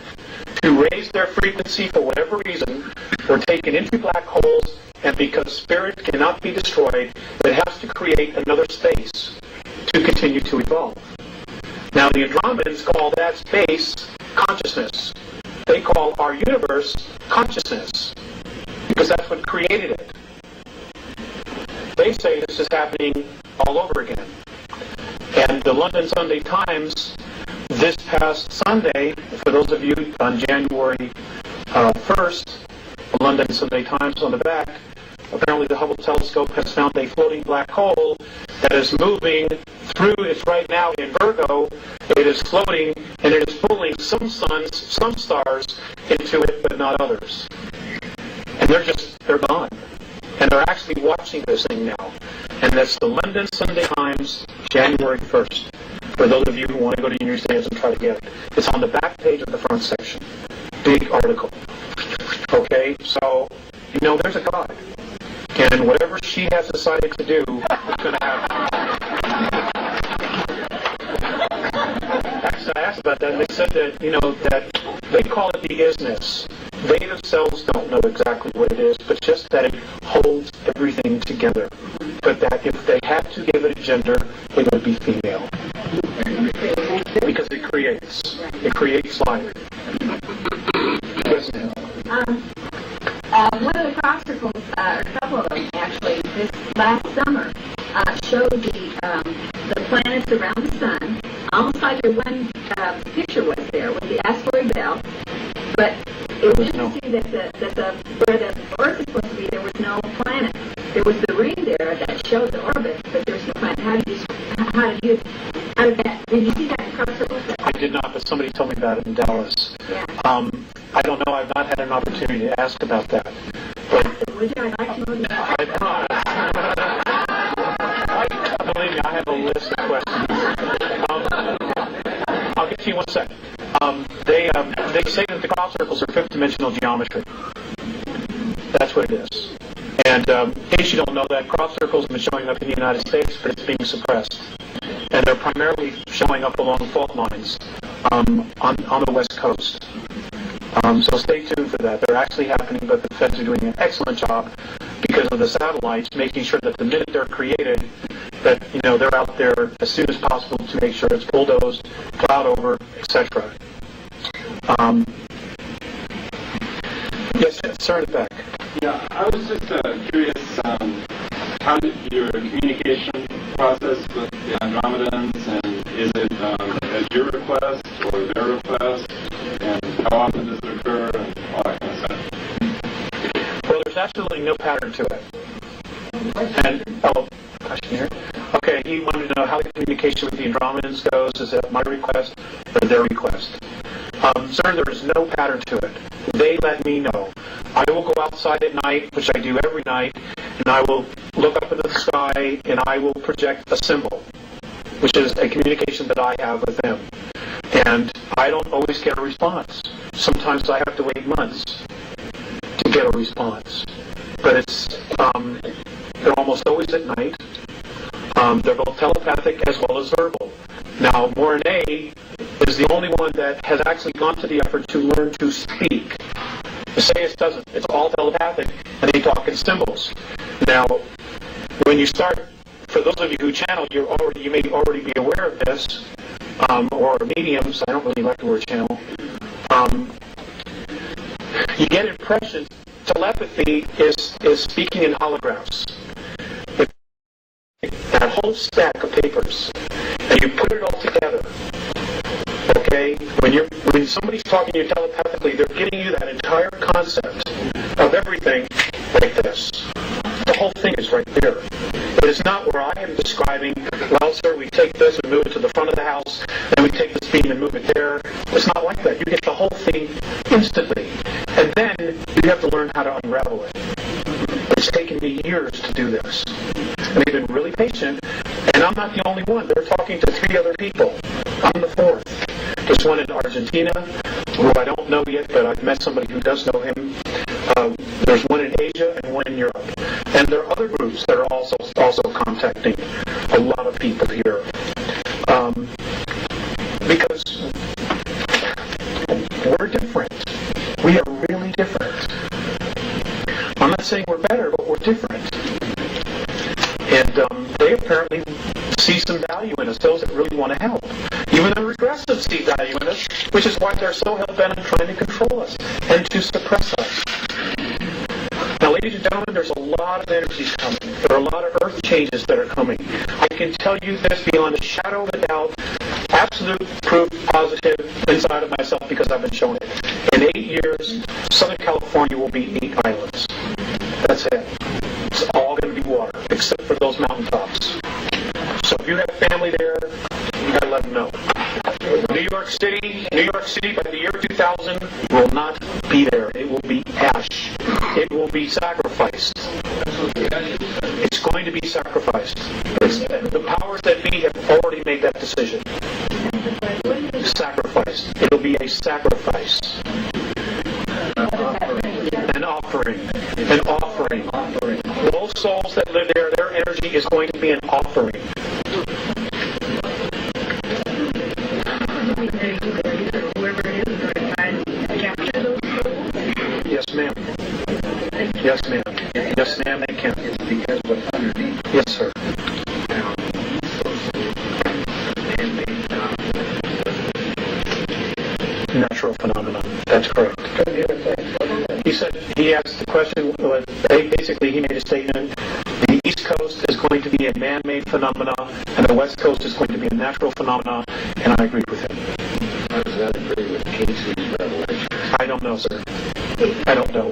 to raise their frequency for whatever reason, were taken into black holes, and because spirit cannot be destroyed, it has to create another space to continue to evolve. Now the Andromedans call that space consciousness. They call our universe consciousness, because that's what created it. They say this is happening all over again. And the London Sunday Times, this past Sunday, for those of you on January 1st, the London Sunday Times on the back, apparently the Hubble telescope has found a floating black hole that is moving through, it's right now in Virgo, it is floating, and it is pulling some suns, some stars into it, but not others. And they're gone. And they're actually watching this thing now. And that's the London Sunday Times, January 1st. For those of you who want to go to your newsstands and try to get it. It's on the back page of the front section. Big article. Okay, so, there's a God. And whatever she has decided to do is going to happen. Actually, I asked about that, and they said that, that they call it the isness. They themselves don't know exactly what it is, but just that it holds everything together. But that if they had to give it a gender, it would be female. Because it creates life. Yes, ma'am. One of the crop circles, a couple of them actually, this last summer, showed the planets around the sun, almost like your one picture was there with the asteroid belt, but it was to see that where the Earth is supposed to be, there was no planet. There was the ring there that showed the orbit, but there was no planet. Did you see that in crop circles? I did not, but somebody told me about it in Dallas. Yeah. I don't know. I've not had an opportunity to ask about that. But Would you? I'd like to know that. Believe me, I have a list of questions. I'll get to you in 1 second. They say that the crop circles are fifth-dimensional geometry. That's what it is. And in case you don't know that, crop circles have been showing up in the United States, but it's being suppressed. And they're primarily showing up along fault lines on the West Coast. So stay tuned for that. They're actually happening, but the feds are doing an excellent job because of the satellites, making sure that the minute they're created, that they're out there as soon as possible to make sure it's bulldozed, plowed over, etc. Yes, sir, in the back. Yeah, I was just curious, how did your communication process with the Andromedans, and is it at your request or their request, and how often does it occur, and all that kind of stuff? Well, there's absolutely no pattern to it. And, question here. Okay, he wanted to know how the communication with the Andromedans goes. Is it my request or their request? Sir, there is no pattern to it. They let me know. I will go outside at night, which I do every night, and I will look up into the sky, and I will project a symbol, which is a communication that I have with them. And I don't always get a response. Sometimes I have to wait months to get a response. But it's they're almost always at night. They're both telepathic as well as verbal. Now, Mornay is the only one that has actually gone to the effort to learn to speak. Visayas doesn't. It's all telepathic, and they talk in symbols. Now, when you start, for those of you who channel, you may already be aware of this, or mediums. I don't really like the word channel. You get impressions. Telepathy is speaking in holographs. That whole stack of papers, and you put it all together. Okay, when somebody's talking to you telepathically, they're giving you that entire concept of everything like this. The whole thing is right there. It is not where I am describing, well, sir, we take this and move it to the front of the house, then we take this beam and move it there. It's not like that. You get the whole thing instantly. And then you have to learn how to unravel it. It's taken me years to do this. And they've been really patient, and I'm not the only one. They're talking to 3 other people. I'm the 4th. There's one in Argentina, who I don't know yet, but I've met somebody who does know him. There's one in Asia and one in Europe. And there are other groups that are also contacting a lot of people here. Because we're different. We are really different. I'm not saying we're better, but we're different. And they apparently see some value in us, those that really want to help. Even the regressives see value in us, which is why they're so hell-bent on trying to control us and to suppress us. Now, ladies and gentlemen, there's a lot of energies coming. There are a lot of earth changes that are coming. I can tell you this beyond a shadow of a doubt, absolute proof positive inside of myself because I've been shown it. In 8 years, Southern California will be 8 islands. That's it. It's all going to be water, except for those mountaintops. So if you have family there, New York City by the year 2000 will not be there. It will be ash. It will be sacrificed. It's going to be sacrificed. The powers that be have already made that decision. Sacrificed. It'll be a sacrifice. An offering. An offering. Those souls that live there, their energy is going to be an offering. Yes, ma'am. Yes, ma'am. Yes, ma'am, they can. It's because what's underneath. Yes, sir. Natural phenomenon. That's correct. He said, he asked the question, basically he made a statement, the East Coast is going to be a man-made phenomena, and the West Coast is going to be a natural phenomena, and I agreed with him. How does that agree with Casey's revelation? I don't know, sir. I don't know.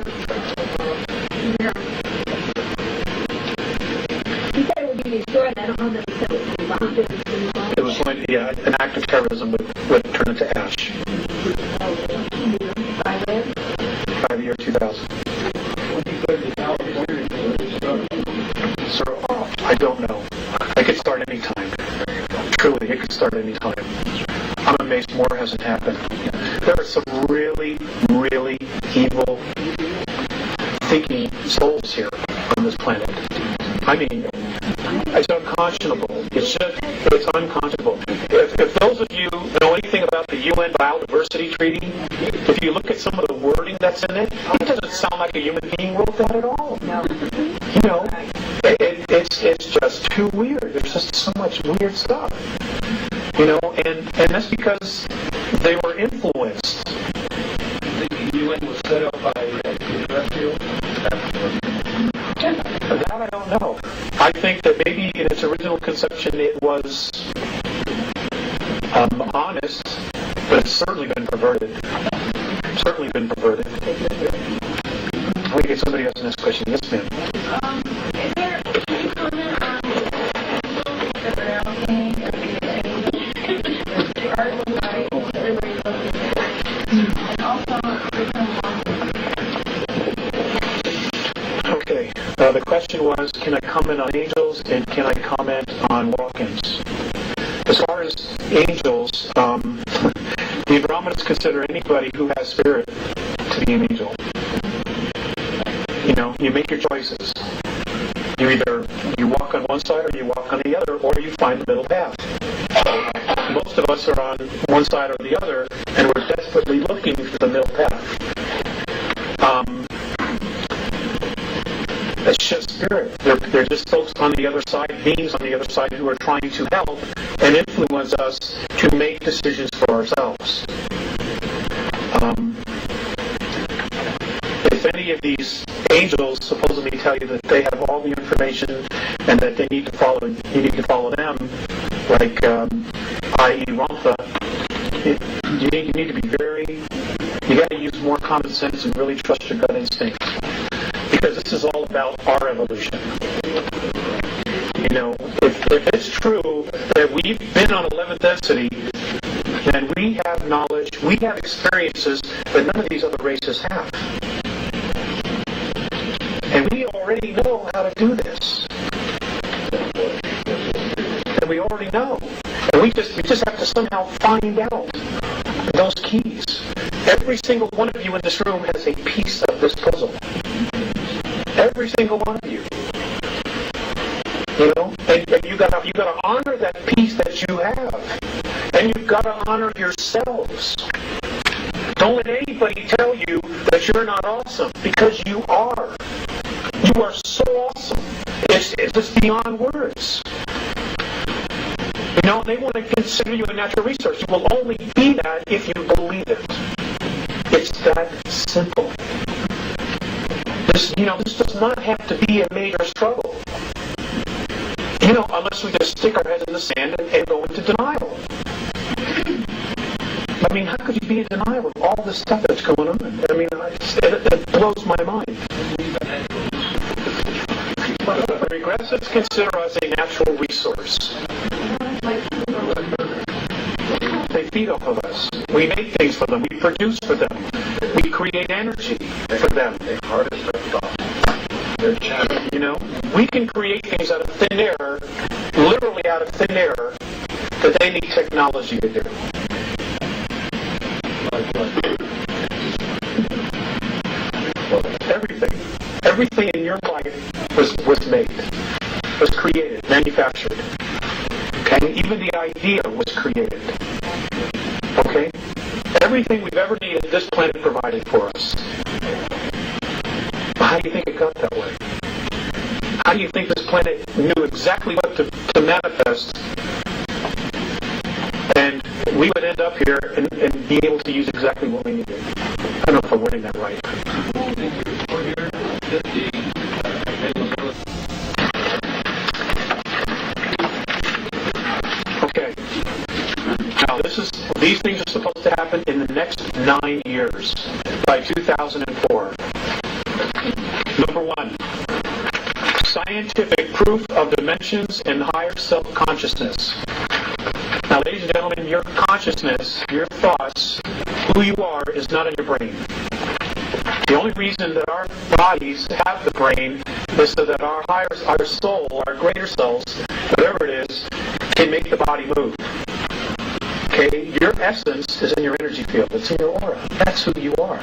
He said it would be destroyed. I don't know that he said it would be bombed. It was going to be an act of terrorism would turn into ash by the year 2000. Sir, I don't know. It could start any time. Truly, it could start any time. I'm amazed more hasn't happened. There are some really, really evil thinking souls here on this planet. I mean, it's unconscionable. It's unconscionable. If those of you know anything about the UN Biodiversity Treaty, if you look at some of the wording that's in it, it doesn't sound like a human being wrote that at all. No. You know, it's just too weird. There's just so much weird stuff. You know, and that's because they were influenced. The UN was set up by extraterrestrials. That I don't know. I think that maybe in its original conception it was honest, but it's certainly been perverted. Certainly been perverted. We get somebody else next question. Yes, ma'am. Is there any comment on that are out and also Okay. The question was, can I comment on angels and can I comment on walk-ins? As far as angels, the Andromedans consider anybody who has spirit to be an angel. You know, you make your choices. You walk on one side or you walk on the other, or you find the middle path. Most of us are on one side or the other, and we're desperately looking for the middle path. That's just spirit. They're just folks on the other side, beings on the other side who are trying to help and influence us to make decisions for ourselves. If any of these angels supposedly tell you that they have all the information and that they need to follow, you need to follow them, like i.e. Ramtha, you need to be you got to use more common sense and really trust your gut instinct. Because this is all about our evolution. You know, if it's true that we've been on 11th density, then we have knowledge, we have experiences that none of these other races have. And we already know how to do this. And we already know. And we just have to somehow find out those keys. Every single one of you in this room has a piece of this puzzle. Every single one of you. You know? And you gotta honor that piece that you have. And you've got to honor yourselves. Don't let anybody tell you that you're not awesome, because you are. You are so awesome. It's just beyond words. You know, they want to consider you a natural resource. You will only be that if you believe it. It's that simple. This does not have to be a major struggle. You know, unless we just stick our heads in the sand and go into denial. I mean, how could you be in denial of all this stuff that's going on? I mean, it blows my mind. The regressives consider us a natural resource. They feed off of us. We make things for them. We produce for them. We create energy for them. They harness their thoughts. Their chatter. You know, we can create things out of thin air, literally out of thin air, that they need technology to do. Everything in your life was made, was created, manufactured. Okay? Even the idea was created. Okay? Everything we've ever needed, this planet provided for us. But how do you think it got that way? How do you think this planet knew exactly what to manifest, and we would end up here and be able to use exactly what we needed? I don't know if I'm wording that right. Okay. Now these things are supposed to happen in the next 9 years, by 2004. Number 1, scientific proof of dimensions and higher self-consciousness. Now, ladies and gentlemen, your consciousness, your thoughts, who you are, is not in your brain. The only reason that our bodies have the brain is so that our soul, our greater selves, whatever it is, can make the body move. Okay? Your essence is in your energy field. It's in your aura. That's who you are.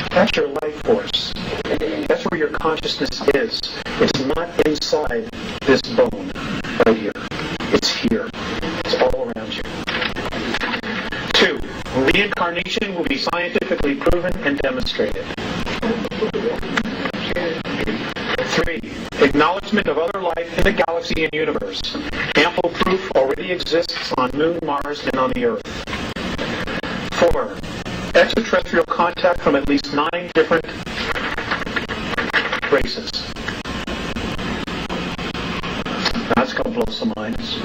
That's your life force. That's where your consciousness is. It's not inside this bone right here. It's here. It's all around you. 2, reincarnation will be scientifically proven and demonstrated. 3, acknowledgement of other life in the galaxy and universe. Ample proof already exists on Moon, Mars, and on the Earth. 4, extraterrestrial contact from at least 9 different races. That's going to blow some minds.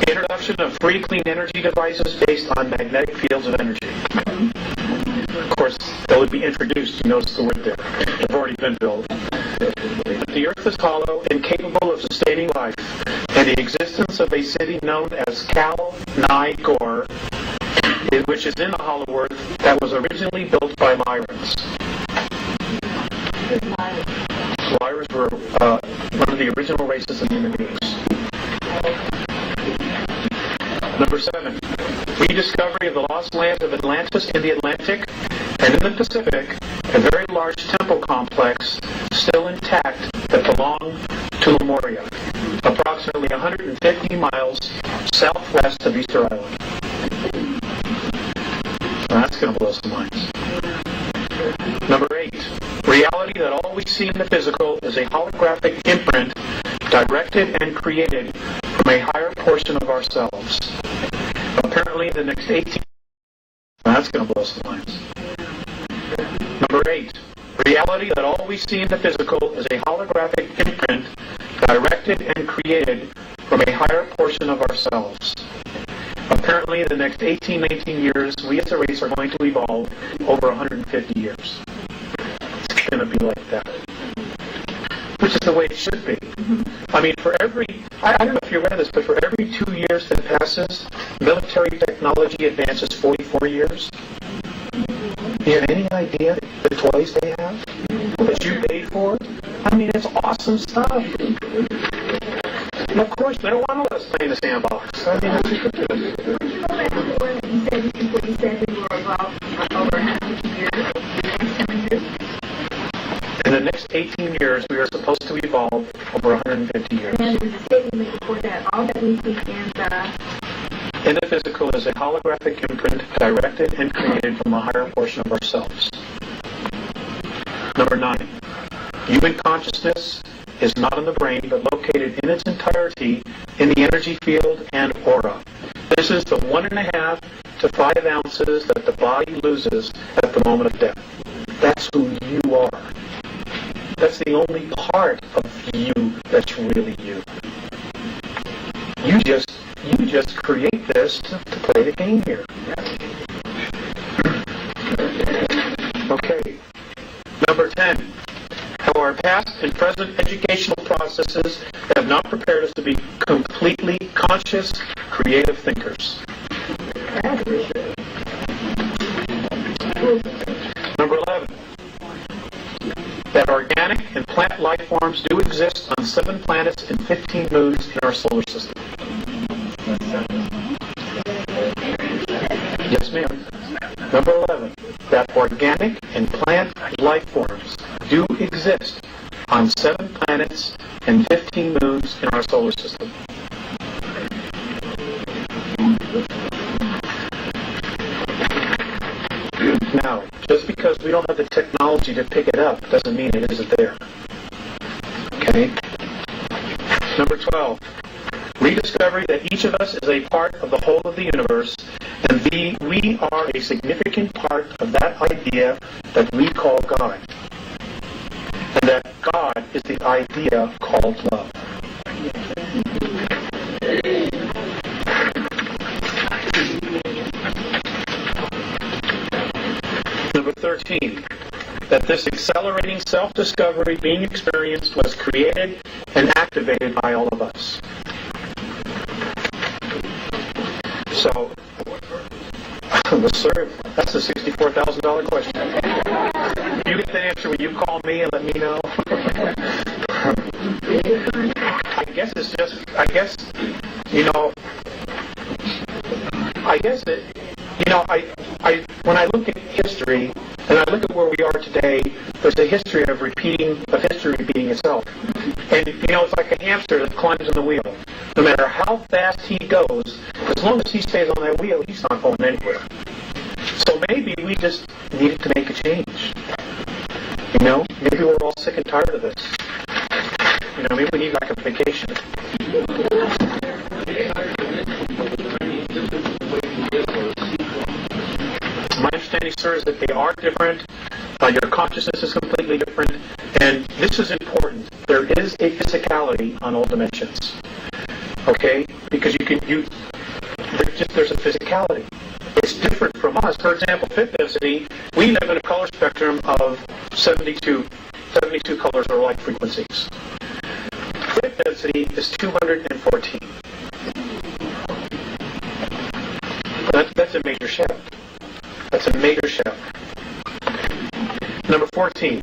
Introduction of free clean energy devices based on magnetic fields of energy. Of course, they would be introduced. You notice the word there. They've already been built. The Earth is hollow, incapable of sustaining life, and the existence of a city known as Kal-Ni-Gor, which is in the hollow Earth, that was originally built by Lyrans. Lyrans were one of the original races of human beings. Number 7, rediscovery of the lost lands of Atlantis in the Atlantic and in the Pacific, a very large temple complex still intact that belonged to Lemuria, approximately 150 miles southwest of Easter Island. Now that's going to blow some minds. Number 8, reality that all we see in the physical is a holographic imprint directed and created from a higher portion of ourselves. Apparently, in the next 18... That's going to blow some minds. Number 8, reality that all we see in the physical is a holographic imprint directed and created from a higher portion of ourselves. Apparently, in the next 19 years, we as a race are going to evolve over 150 years. It's going to be like that. Which is the way it should be. I mean, for every, I don't know if you're aware of this, but for every 2 years that passes, military technology advances 44 years. Do you have any idea the toys they have that you paid for? I mean, it's awesome stuff. And of course, they don't want to let us play in the sandbox. I mean, it's ridiculous. Go back to what you said before. You said we were involved over 150 years. In the next 18 years, we are supposed to evolve over 150 years. And there was a statement made before that. All that we see in the physical is a holographic imprint directed and created from a higher portion of ourselves. Number 9, human consciousness is not in the brain, but located in its entirety in the energy field and aura. This is the 1.5 to 5 ounces that the body loses at the moment of death. That's who you are. That's the only part of you that's really you. You just create this to play the game here. Okay. Number 10. How our past and present educational processes have not prepared us to be completely conscious, creative thinkers. Number 11. That organic and plant life forms do exist on 7 planets and 15 moons in our solar system. Yes, ma'am. Number 11. That organic and plant life forms do exist on 7 planets and 15 moons in our solar system. Now, just because we don't have the technology to pick it up doesn't mean it isn't there. Okay? Number 12. Rediscovery that each of us is a part of the whole of the universe, and we are a significant part of that idea that we call God. And that God is the idea called love. Number 13, that this accelerating self-discovery being experienced was created and activated by all of us. So, sir, that's a $64,000 question. You get the answer when you call me and let me know. I guess it's just, when I look at history, and I look at where we are today, there's a history of history repeating itself. And, it's like a hamster that climbs on the wheel. No matter how fast he goes, as long as he stays on that wheel, he's not going anywhere. So maybe we just needed to make a change. Maybe we're all sick and tired of this. Maybe we need like a vacation. My understanding, sir, is that they are different. Your consciousness is completely different. And this is important. There is a physicality on all dimensions. Okay? Because there's a physicality. It's different from us. For example, fifth density, we live in a color spectrum of 72 colors or light frequencies. Fifth density is 214. That's a major shift. That's a major shift. Number 14,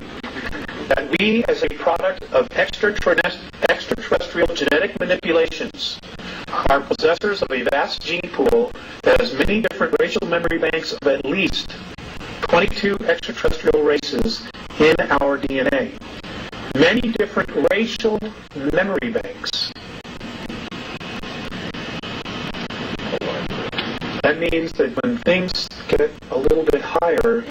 that we, as a product of extraterrestrial genetic manipulations, are possessors of a vast gene pool that has many different racial memory banks of at least 22 extraterrestrial races in our DNA. Many different racial memory banks. That means that when things get a little bit higher,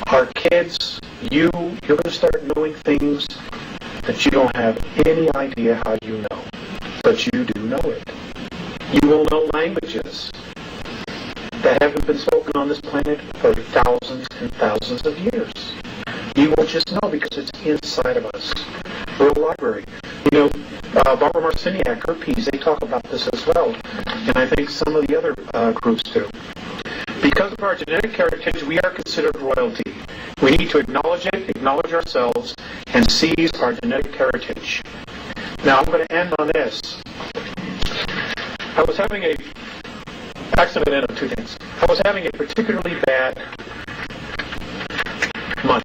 our kids, you're going to start knowing things that you don't have any idea how you know. But you do know it. You will know languages that haven't been spoken on this planet for thousands and thousands of years. You will just know because it's inside of us. We're a library. Barbara Marciniak, her piece, they talk about this as well. And I think some of the other groups do. Because of our genetic heritage, we are considered royalty. We need to acknowledge it, acknowledge ourselves, and seize our genetic heritage. Now, I'm going to end on this. I was having two things. I was having a particularly bad month.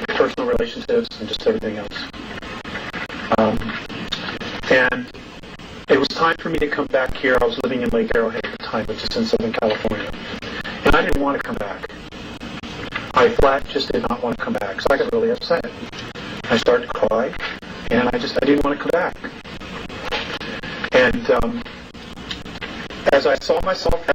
Personal relationships and just everything else. And it was time for me to come back here. I was living in Lake Arrowhead at the time, which is in Southern California. And I didn't want to come back. I flat just did not want to come back. So I got really upset. I started to cry, and I didn't want to come back. And as I found myself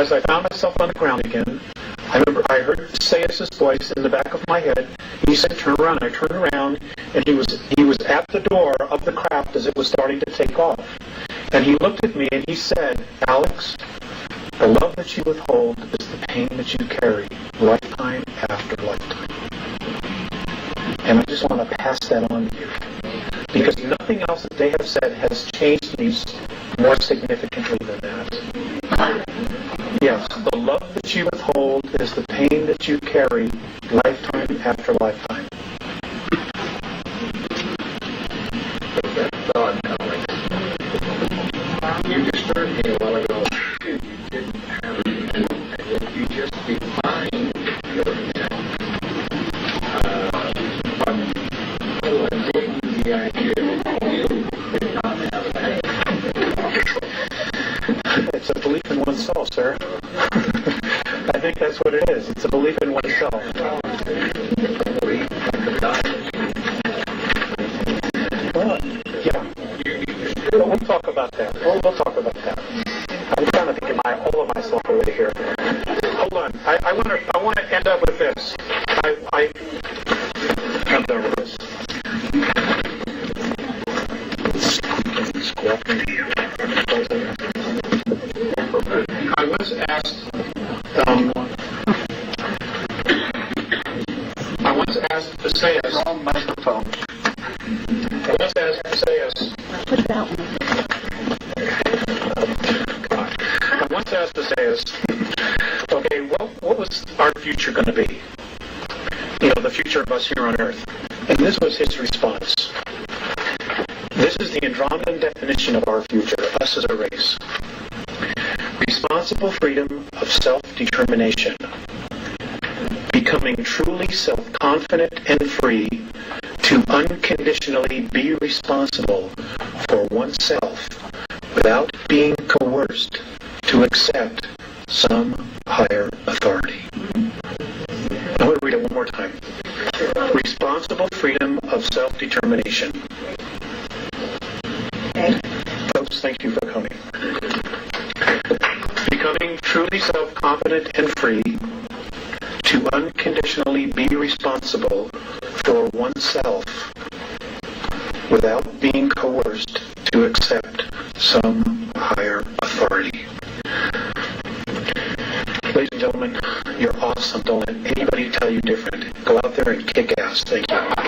on the ground again, I remember I heard Sayus' voice in the back of my head. He said, "Turn around." I turned around, and he was at the door of the craft as it was starting to take off. And he looked at me and he said, "Alex, the love that you withhold is the pain that you carry, lifetime after lifetime." And I just want to pass that on to you. Because nothing else that they have said has changed me more significantly than that. Yes, the love that you withhold is the pain that you carry, lifetime after lifetime. That thought, Alex. You just heard me a while ago. You didn't have that's what it is. It's a belief in oneself. Well, yeah. We'll talk about that. We'll talk about that. I'm trying to think of all of myself over here. Hold on. I want to end up with this. I'm done with this. I was asked Visayas. Wrong microphone. I was asked Visayas. I once asked Visayas, okay, what was our future going to be? You know, the future of us here on Earth. And this was his response. This is the Andromedan definition of our future, us as a race. Responsible freedom of self-determination. Becoming truly self-confident and free to unconditionally be responsible for oneself without being coerced to accept some higher authority. I'm going to read it one more time. Responsible freedom of self-determination. Folks, thank you for coming. Becoming truly self-confident and free to unconditionally be responsible for oneself without being coerced to accept some higher authority. Ladies and gentlemen, you're awesome. Don't let anybody tell you different. Go out there and kick ass. Thank you.